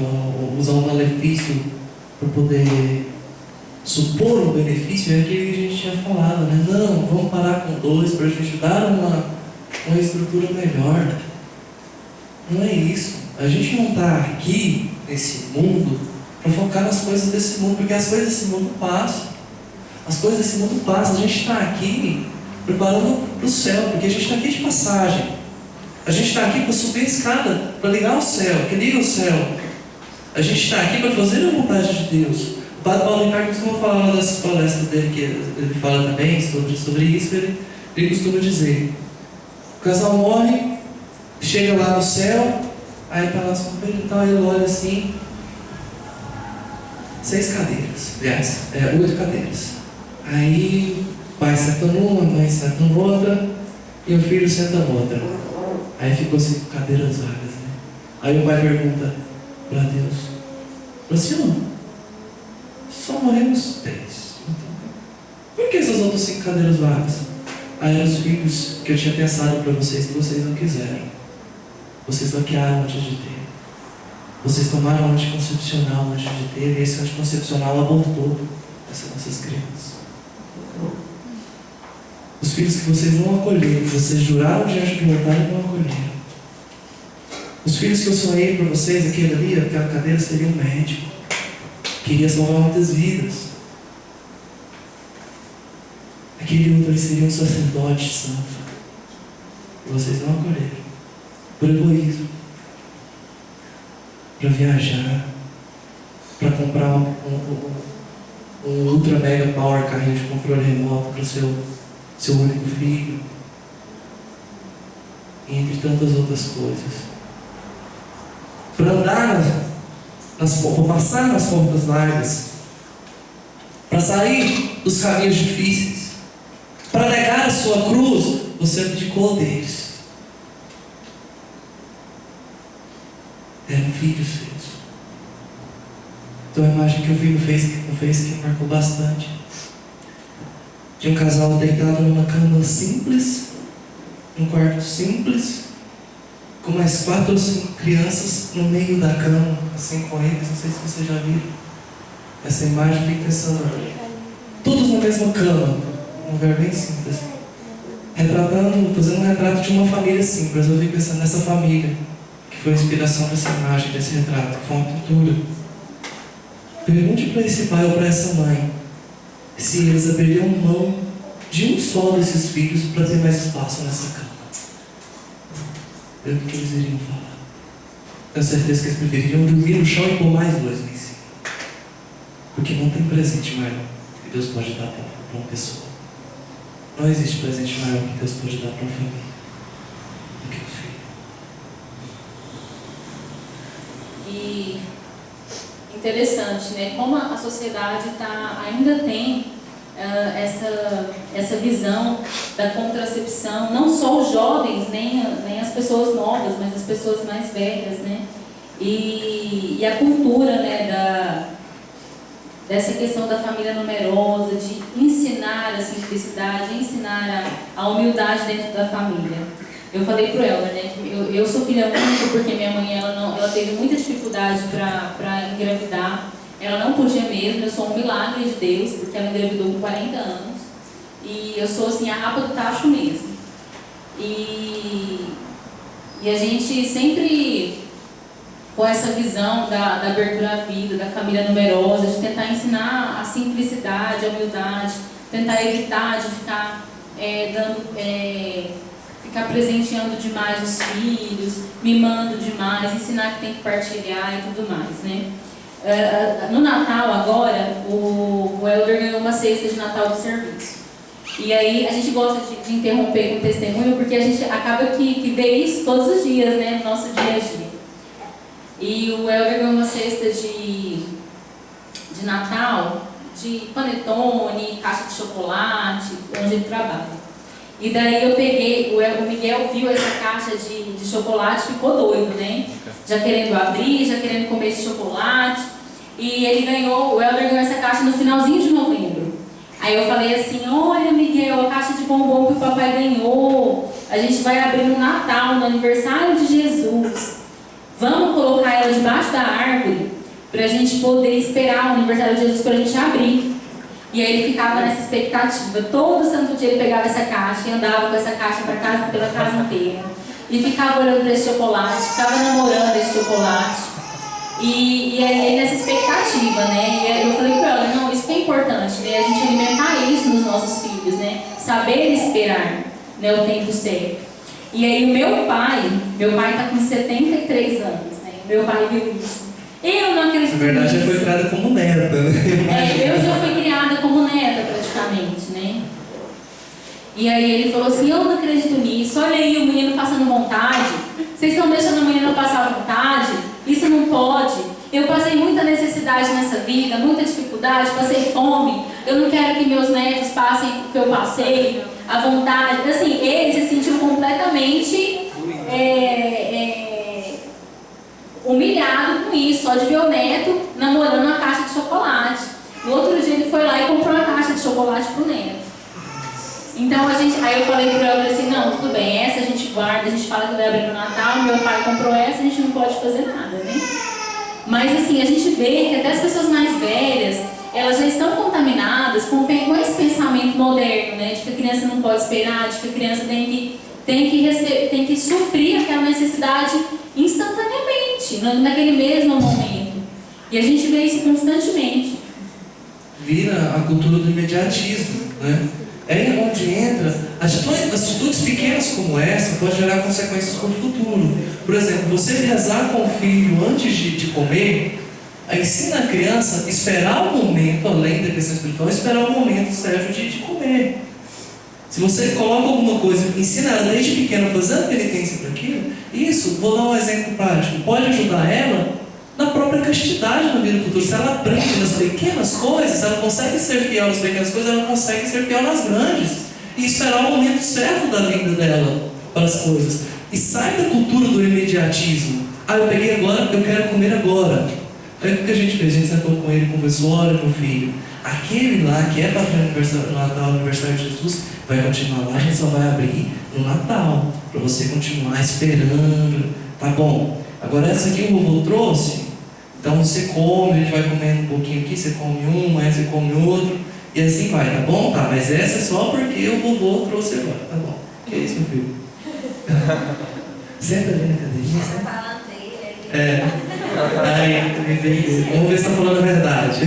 usar o malefício para poder supor um benefício, é aquilo que a gente tinha falado, né? Não, vamos parar com 2 para a gente dar uma estrutura melhor. Não é isso. A gente não está aqui nesse mundo para focar nas coisas desse mundo, porque as coisas desse mundo passam. As coisas desse mundo passam. A gente está aqui preparando para o céu, porque a gente está aqui de passagem. A gente está aqui para subir a escada, para ligar o céu, que liga o céu. A gente está aqui para fazer a vontade de Deus. O Padre Paulo Ricardo costuma falar uma das palestras dele, que ele fala também sobre isso, ele costuma dizer: o casal morre, chega lá no céu, aí está lá no companheiro e tal, ele olha assim, 6 cadeiras, aliás, 8 cadeiras. Aí o pai senta numa, a mãe senta em outra, e o filho senta em outra. Aí ficou 5 cadeiras vagas, né? Aí o pai pergunta para Deus: Senhor, só morremos 10. Por que essas outras 5 cadeiras vagas? Aí eram os filhos que eu tinha pensado para vocês, que vocês não quiseram. Vocês bloquearam antes de ter. Vocês tomaram anticoncepcional antes de ter, e esse anticoncepcional abortou essas nossas crianças. Os filhos que vocês não acolheram, que vocês juraram diante do altar e não acolheram. Os filhos que eu sonhei para vocês, aquele ali, aquela cadeira, seria um médico que iria salvar muitas vidas. Aquele outro ali seria um sacerdote santo. E vocês não acolheram. Por egoísmo. Para viajar. Para comprar um ultra mega power carrinho de controle remoto para o seu único filho. E entre tantas outras coisas. Para andar para passar nas portas largas, para sair dos caminhos difíceis, para negar a sua cruz, você abdicou deles. Eram filhos seus. Então a imagem que eu vi no Face que marcou bastante, de um casal deitado numa cama simples, num quarto simples, com mais 4 ou 5 crianças no meio da cama, assim com eles. Não sei se vocês já viram essa imagem. Fiquei pensando, todos na mesma cama, um lugar bem simples, fazendo um retrato de uma família simples. Eu fiquei pensando nessa família que foi a inspiração dessa imagem, desse retrato, que foi uma pintura. Pergunte para esse pai ou para essa mãe se eles abririam mão de um só desses filhos para ter mais espaço nessa cama. O que eles iriam falar? Tenho certeza que eles prefeririam dormir no chão e pôr mais 2 lá em cima. Porque não tem presente maior que Deus pode dar para uma pessoa. Não existe presente maior que Deus pode dar para uma família do que o filho. E interessante, né? Como a sociedade ainda tem essa visão da contracepção, não só os jovens, nem as pessoas novas, mas as pessoas mais velhas, né? E a cultura, né, dessa questão da família numerosa, de ensinar a simplicidade, ensinar a humildade dentro da família. Eu falei pro Elmer, né, que eu sou filha única porque minha mãe ela teve muita dificuldade para engravidar. Ela não podia mesmo, eu sou um milagre de Deus, porque ela engravidou com 40 anos. E eu sou assim, a rapa do tacho mesmo. E a gente sempre, com essa visão da abertura à vida, da família numerosa, de tentar ensinar a simplicidade, a humildade, tentar evitar de ficar ficar presenteando demais os filhos, mimando demais, ensinar que tem que partilhar e tudo mais, né? No Natal agora, o Elder ganhou uma cesta de Natal do serviço. E aí a gente gosta de interromper com testemunho, porque a gente acaba que vê isso todos os dias, né, no nosso dia a dia. E o Elder ganhou uma cesta de Natal, de panetone, caixa de chocolate, onde ele trabalha. E daí eu peguei, o Miguel viu essa caixa de chocolate, ficou doido, né? Já querendo abrir, já querendo comer esse chocolate. E o Elder ganhou essa caixa no finalzinho de novembro. Aí eu falei assim: olha, Miguel, a caixa de bombom que o papai ganhou, a gente vai abrir no Natal, no aniversário de Jesus. Vamos colocar ela debaixo da árvore pra gente poder esperar o aniversário de Jesus pra gente abrir. E aí ele ficava nessa expectativa. Todo santo dia ele pegava essa caixa e andava com essa caixa pela casa inteira. E ficava olhando para esse chocolate, ficava namorando esse chocolate. E aí nessa expectativa, né? E eu falei para ela, não, isso que é importante, né? A gente alimentar isso nos nossos filhos, né? Saber esperar, né, o tempo certo. E aí o meu pai está com 73 anos, né? Meu pai viu isso. Eu não acredito. Na verdade, já foi criada como neta, né? Eu já fui criada como neta, praticamente, né? E aí ele falou assim, eu não acredito nisso, olha aí o menino passando vontade, vocês estão deixando o menino passar vontade, isso não pode. Eu passei muita necessidade nessa vida, muita dificuldade, passei fome, eu não quero que meus netos passem o que eu passei, a vontade. Assim, ele se sentiu completamente humilhado com isso, só de ver o neto namorando uma caixa de chocolate. No outro dia ele foi lá e comprou uma caixa de chocolate pro neto. Então aí eu falei pra ela assim, não, tudo bem, essa a gente guarda, a gente fala que vai abrir no Natal, meu pai comprou essa, a gente não pode fazer nada, né? Mas assim, a gente vê que até as pessoas mais velhas, elas já estão contaminadas com esse pensamento moderno, né? De que a criança não pode esperar, de que a criança tem que suprir aquela necessidade instantaneamente, naquele mesmo momento. E a gente vê isso constantemente. Vira a cultura do imediatismo, né? É onde entra atitudes pequenas como essa pode gerar consequências para o futuro. Por exemplo, você rezar com o filho antes de comer, ensina a criança a esperar o momento, além da questão espiritual, esperar o momento certo de comer. Se você coloca alguma coisa, ensina ela desde pequena a fazer a penitência para aquilo, isso, vou dar um exemplo prático, pode ajudar ela na própria castidade na vida futura. Se ela aprende nas pequenas coisas, se ela consegue ser fiel nas pequenas coisas, ela consegue ser fiel nas grandes. E esperar o momento certo da vida dela para as coisas. E sai da cultura do imediatismo. Eu peguei agora, eu quero comer agora. Aí o que a gente fez? A gente sentou com ele e conversou, olha meu filho, aquele lá que é para o Natal, aniversário de Jesus, vai continuar lá, a gente só vai abrir no Natal, para você continuar esperando, tá bom? Agora essa aqui o vovô trouxe, então você come, a gente vai comendo um pouquinho aqui, você come um, aí você come outro, e assim vai, tá bom? Tá, mas essa é só porque o vovô trouxe agora, tá bom? Que é isso, meu filho? Senta ali na cadeirinha, aí, vamos ver se está falando a verdade.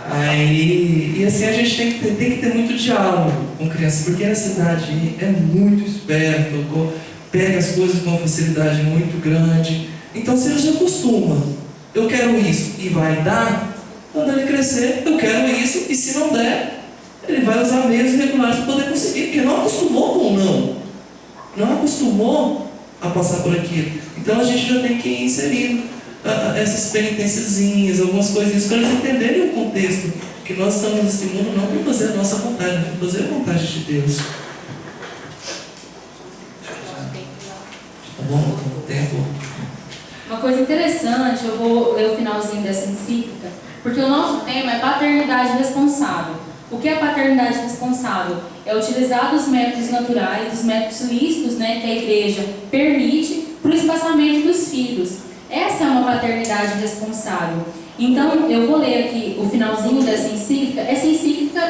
Aí, e assim a gente tem que ter muito diálogo com criança, porque nessa idade é muito esperto, pega as coisas com uma facilidade muito grande. Então se ele já acostuma, eu quero isso e vai dar, quando ele crescer, eu quero isso, e se não der, ele vai usar meios regulares para poder conseguir, porque não acostumou com o não acostumou a passar por aquilo. Então a gente já tem que ir inserindo essas penitenciazinhas, algumas coisinhas, para eles entenderem o contexto, que nós estamos nesse mundo não para fazer a nossa vontade, mas para fazer a vontade de Deus. Tá bom? O tempo. Uma coisa interessante, eu vou ler o finalzinho dessa encíclica, porque o nosso tema é paternidade responsável. O que é paternidade responsável? É utilizar os métodos naturais, os métodos lícitos, né, que a igreja permite para o espaçamento dos filhos. Essa é uma paternidade responsável. Então, eu vou ler aqui o finalzinho dessa encíclica. Essa encíclica,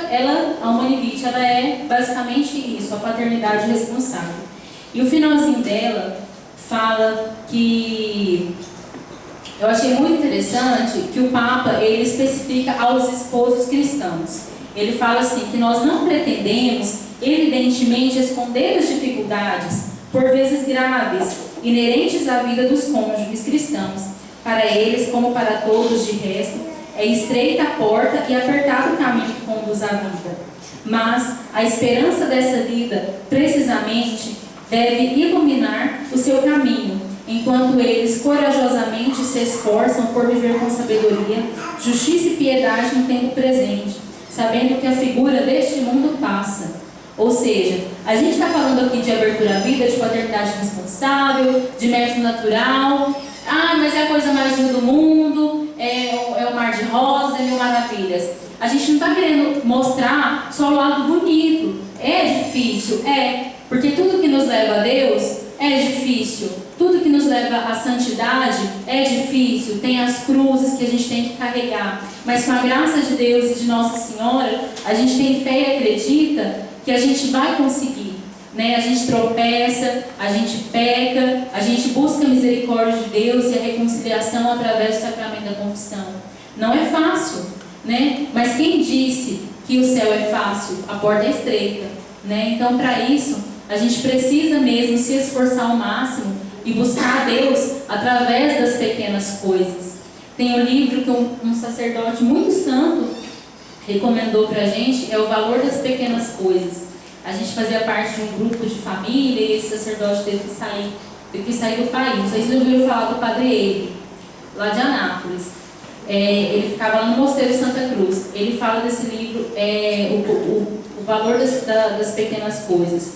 a Humanae Vitae, ela é basicamente isso, a paternidade responsável. E o finalzinho dela fala que... Eu achei muito interessante que o Papa, ele especifica aos esposos cristãos. Ele fala assim, que nós não pretendemos, evidentemente, esconder as dificuldades, por vezes graves, inerentes à vida dos cônjuges cristãos. Para eles, como para todos de resto, é estreita a porta e apertado o caminho que conduz à vida. Mas a esperança dessa vida, precisamente, deve iluminar o seu caminho, enquanto eles corajosamente se esforçam por viver com sabedoria, justiça e piedade no tempo presente, sabendo que a figura deste mundo passa. Ou seja, a gente está falando aqui de abertura à vida, de paternidade responsável, de método natural. Mas é a coisa mais linda do mundo, é o mar de rosas, é mil maravilhas. A gente não está querendo mostrar só o lado bonito. É difícil, porque tudo que nos leva a Deus é difícil. Tudo que nos leva à santidade é difícil. Tem as cruzes que a gente tem que carregar. Mas com a graça de Deus e de Nossa Senhora, a gente tem fé e acredita que a gente vai conseguir. né? A gente tropeça, a gente peca, a gente busca a misericórdia de Deus e a reconciliação através do sacramento da confissão. Não é fácil, né? Mas quem disse que o céu é fácil? A porta é estreita, né? Então, para isso, a gente precisa mesmo se esforçar ao máximo e buscar a Deus através das pequenas coisas. Tem um livro que um sacerdote muito santo recomendou para a gente, é O Valor das Pequenas Coisas. A gente fazia parte de um grupo de família e esse sacerdote teve que sair do país. Vocês ouviram falar do Padre Eire, lá de Anápolis. Ele ficava lá no Mosteiro de Santa Cruz. Ele fala desse livro, o valor das pequenas coisas.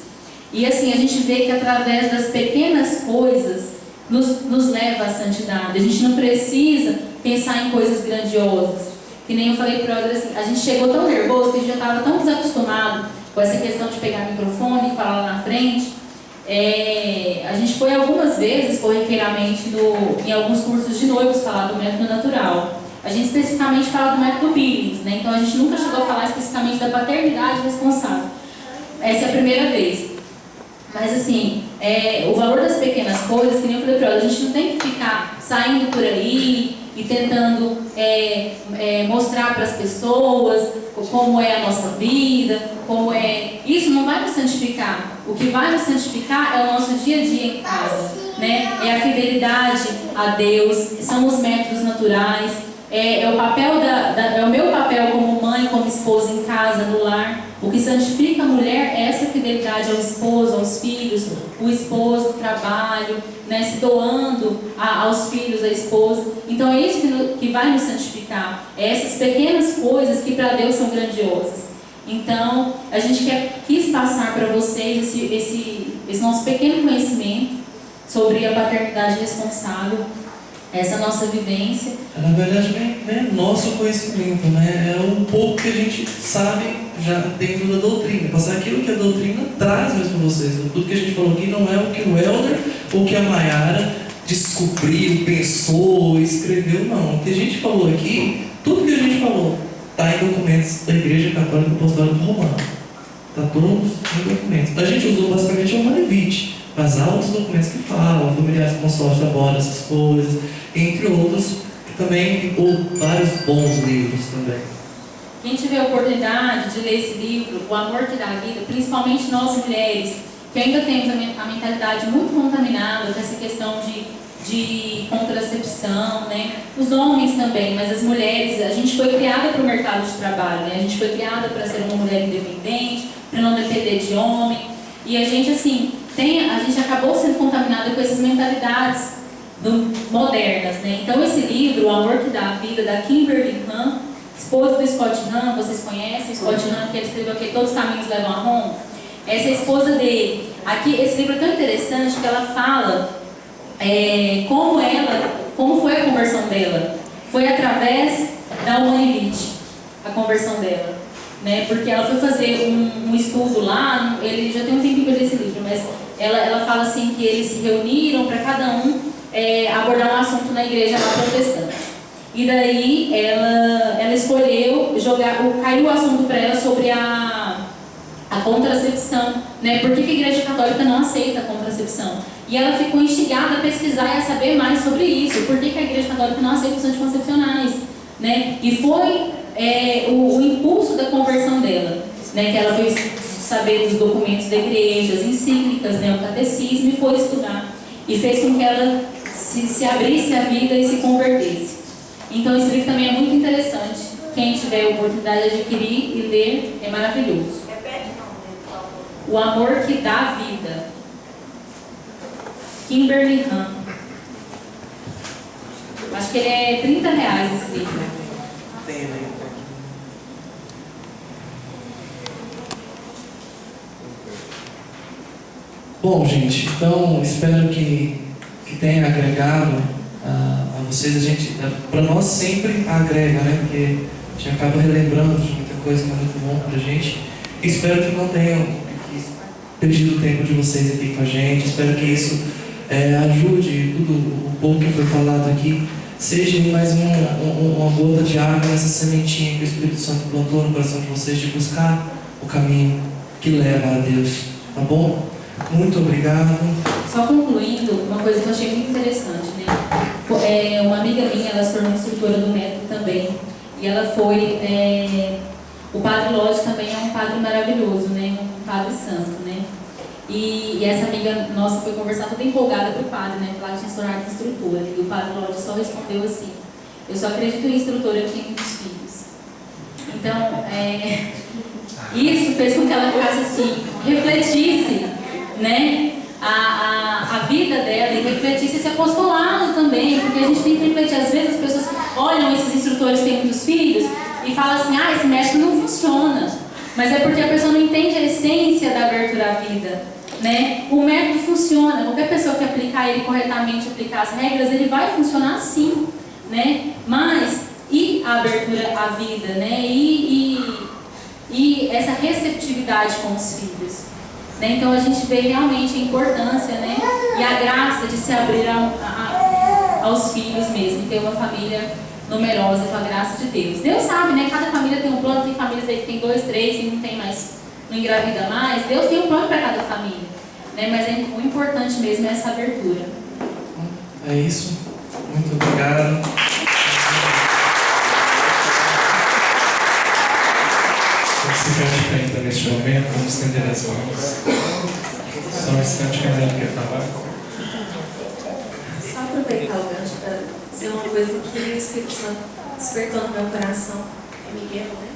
E assim, a gente vê que através das pequenas coisas nos leva à santidade. A gente não precisa pensar em coisas grandiosas. Que nem eu falei para o Helder, assim, a gente chegou tão nervoso que a gente já estava tão desacostumado com essa questão de pegar o microfone e falar lá na frente. A gente foi algumas vezes, corriqueiramente, em alguns cursos de noivos falar do método natural. A gente especificamente fala do método Billings, né? Então a gente nunca chegou a falar especificamente da paternidade responsável. Essa é a primeira vez. Mas assim, o valor das pequenas coisas, que nem eu falei para ela, a gente não tem que ficar saindo por aí e tentando mostrar para as pessoas como é a nossa vida, como é. Isso não vai nos santificar. O que vai nos santificar é o nosso dia a dia em casa, né? É a fidelidade a Deus, são os métodos naturais, é o meu papel como mãe, como esposa em casa, no lar. O que santifica a mulher é essa fidelidade ao esposo, aos filhos, o esposo, o trabalho, né, se doando aos filhos, à esposa. Então é isso que vai nos santificar. É essas pequenas coisas que para Deus são grandiosas. Então a gente quis passar para vocês esse nosso pequeno conhecimento sobre a paternidade responsável, essa nossa vivência. Na verdade, não é nosso conhecimento, né? É um pouco que a gente sabe já dentro da doutrina. Passar aquilo que a doutrina traz mesmo para vocês. Tudo que a gente falou aqui não é o que o Helder ou que a Maiara descobriu, pensou, escreveu, não. O que a gente falou aqui, tudo que a gente falou, está em documentos da Igreja Católica Apostólica Romana. Está todos em documentos. A gente usou basicamente o Manevite, mas há outros documentos que falam, familiares consórcios abordam essas coisas, entre outros, também, ou vários bons livros também. Quem tiver a oportunidade de ler esse livro, O Amor que Dá Vida, principalmente nós mulheres, que ainda temos a mentalidade muito contaminada com essa questão de contracepção, né? Os homens também, mas as mulheres, a gente foi criada para o mercado de trabalho, né? A gente foi criada para ser uma mulher independente, para não depender de homem, e a gente assim, a gente acabou sendo contaminada com essas mentalidades modernas, né? Então esse livro, O Amor que Dá Vida, da Kimberly Ham, esposa do Scott Hahn, vocês conhecem, Scott Hahn, que ele escreveu aqui, Todos os Caminhos Levam a Roma. Essa é a esposa dele. Aqui, esse livro é tão interessante que ela fala como foi a conversão dela. Foi através da Humanivite, a conversão dela, né? Porque ela foi fazer um estudo lá, ele já tem um tempinho que eu li esse livro, mas ela fala assim que eles se reuniram para cada um abordar um assunto na igreja lá protestante. E daí ela escolheu caiu o assunto para ela sobre a contracepção, né? Por que a igreja católica não aceita a contracepção? E ela ficou instigada a pesquisar e a saber mais sobre isso. Por que a igreja católica não aceita os anticoncepcionais, né? E foi o impulso da conversão dela, né? Que ela foi saber dos documentos da igreja, as encíclicas, né? O catecismo, e foi estudar. E fez com que ela se abrisse a vida e se convertesse. Então esse livro também é muito interessante. Quem tiver a oportunidade de adquirir e ler, é maravilhoso. Repete o nome dele, por favor. O Amor que Dá Vida. Kimberly Ham. Acho que ele é R$30 esse livro. Bom, gente, então espero que tenha agregado a vocês. Para nós sempre agrega, né? Porque a gente acaba relembrando de muita coisa que é muito bom pra gente. Espero que não tenham perdido o tempo de vocês aqui com a gente. Espero que isso ajude tudo o pouco que foi falado aqui. Seja mais uma gota de água nessa sementinha que o Espírito Santo plantou no coração de vocês, de buscar o caminho que leva a Deus. Tá bom? Muito obrigado. Só concluindo, uma coisa que eu achei muito interessante, né? Uma amiga minha, ela se tornou instrutora do método também. E ela foi... o Padre Lodge também é um padre maravilhoso, né? Um padre santo, né? E essa amiga nossa foi conversar toda empolgada com o padre, né? Falar que tinha se tornado instrutora. E o Padre Lodge só respondeu assim: eu só acredito em instrutora, eu tenho muitos filhos. Então, isso fez com que ela ficasse assim, refletisse, né? A vida dela e refletisse esse apostolado também, porque a gente tem que refletir. Às vezes as pessoas olham esses instrutores que têm muitos filhos e falam assim: esse método não funciona. Mas é porque a pessoa não entende a essência da abertura à vida, né? O método funciona. Qualquer pessoa que aplicar ele corretamente, aplicar as regras, ele vai funcionar sim, né? Mas e a abertura à vida, né? E essa receptividade com os filhos, né? Então a gente vê realmente a importância, né? E a graça de se abrir aos filhos mesmo, ter uma família numerosa com a graça de Deus. Deus sabe, né? Cada família tem um plano, tem famílias aí que tem 2, 3 e não tem mais, não engravida mais. Deus tem um plano para cada família, né? Mas o importante mesmo é essa abertura. É isso. Muito obrigado. Vamos ficar de pé então neste momento, vamos estender as mãos. Só um instante que a Maria quer falar. Só aproveitar o gancho para dizer uma coisa que o Espírito Santo despertou no meu coração. É Miguel, né?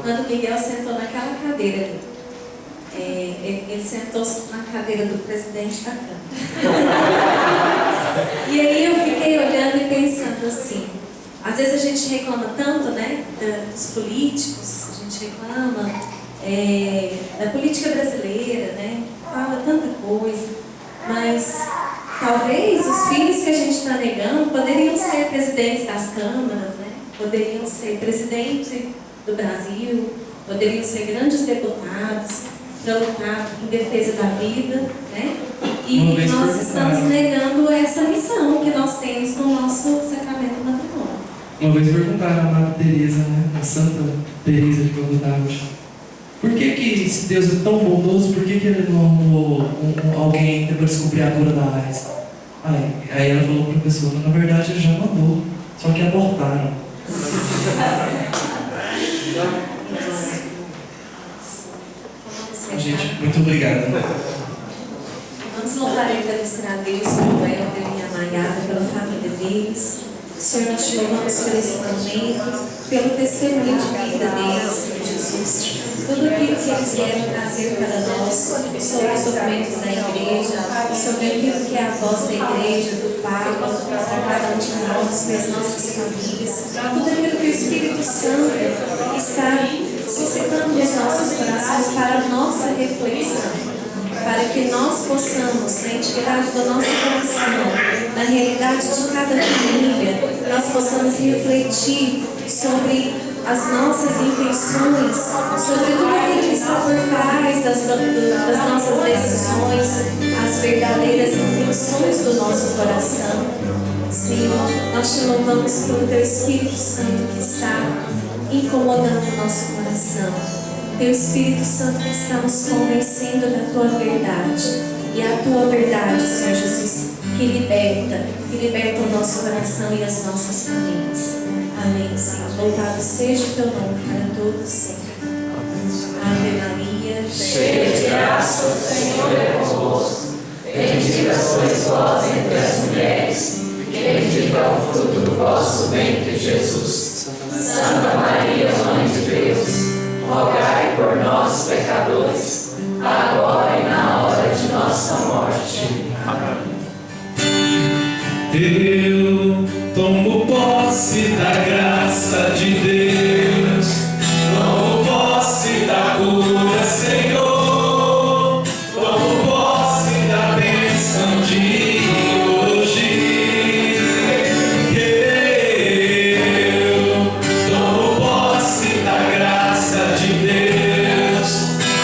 Quando Miguel sentou naquela cadeira ali, ele sentou na cadeira do presidente da Câmara. E aí eu fiquei olhando e pensando assim, às vezes a gente reclama tanto, né, dos políticos, a gente reclama da política brasileira, né, fala tanta coisa, mas talvez os filhos que a gente está negando poderiam ser presidentes das câmaras, né, poderiam ser presidente do Brasil, poderiam ser grandes deputados para lutar em defesa da vida, né? E nós estamos negando essa missão que nós temos no nosso sacramento matrimônio. Uma vez perguntaram a Amada Teresa, né? A Santa Teresa de Calcutá, por que se Deus é tão bondoso, por que Ele não arrumou alguém para descobrir a cura da AIDS? Aí ela falou para a pessoa, na verdade Ele já mandou, só que abortaram. Gente, muito obrigado. Vamos louvar e agradecer a Deus pelo Helder e a Maiara, pela família deles. Senhor, nós te louvamos por esse momento, pelo testemunho de vida deles, Senhor Jesus. Tudo aquilo que eles querem trazer para nós, sobre os documentos da igreja, sobre aquilo que é a voz da igreja, do Papa, para cada um de nós, para as nossas famílias. Tudo aquilo que o Espírito Santo está suscitando nos nossos corações para a nossa reflexão, para que nós possamos, na intimidade do nosso coração, na realidade de cada família, nós possamos refletir sobre as nossas intenções, sobre tudo aquilo que está por trás das nossas decisões, as verdadeiras intenções do nosso coração. Senhor, nós te louvamos pelo Teu Espírito Santo que está incomodando o nosso coração. Teu Espírito Santo que está nos convencendo da Tua verdade. E a Tua verdade, Senhor Jesus, que liberta o nosso coração e as nossas famílias. Amém, Senhor. Louvado seja o Teu nome para todos sempre. Ave Maria, cheia de graça, o Senhor é convosco. Bendita sois vós entre as mulheres, e bendito é o fruto do vosso ventre, Jesus. Santa Maria, Mãe de Deus, rogai por nós, pecadores, agora e na hora de nossa morte. Amém. Eu tomo posse da graça de Deus, tomo posse da cura, Senhor, tomo posse da bênção de hoje. Eu tomo posse da graça de Deus,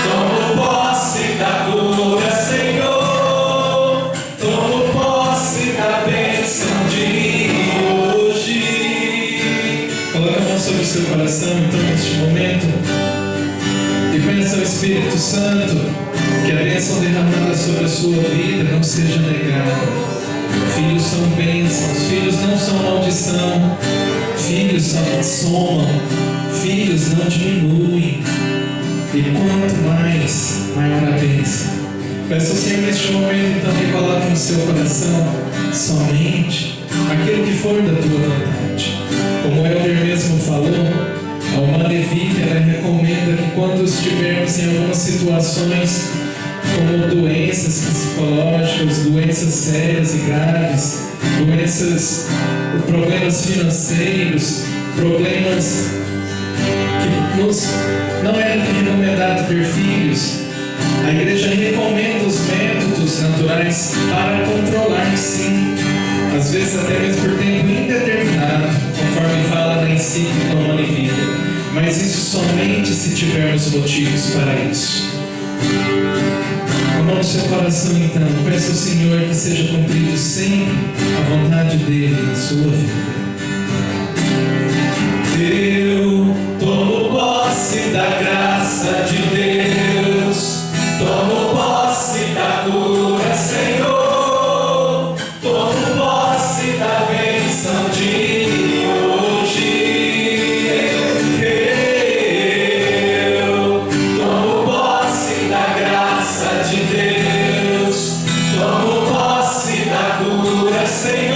tomo posse da cura, Senhor, tomo posse da bênção de hoje. Coloque a mão sobre o seu coração, então, neste momento, e peça ao Espírito Santo Que a bênção derramada sobre a sua vida não seja negada. Filhos são bênçãos, filhos não são maldição, filhos só somam, filhos não diminuem. E quanto mais, maior a bênção. Peço ao Senhor neste momento então que coloque no seu coração somente aquilo que for da tua vontade. Como o Helder mesmo falou, a Humana Evita ela recomenda que quando estivermos em algumas situações como doenças psicológicas, doenças sérias e graves, problemas financeiros, problemas que não é recomendado ter filhos, a igreja recomenda os métodos naturais para controlar, sim, às vezes até mesmo por tempo indeterminado, conforme fala na encíclica Humana Evita, mas isso somente se tivermos motivos para isso. Com a mão no seu coração, então, peça ao Senhor que seja cumprido sempre a vontade dele na sua vida. Eu tomo posse da graça de Deus, tomo posse da cura, Senhor, tomo posse da bênção de hoje. Eu tomo posse da graça de Deus, tomo posse da cura, Senhor.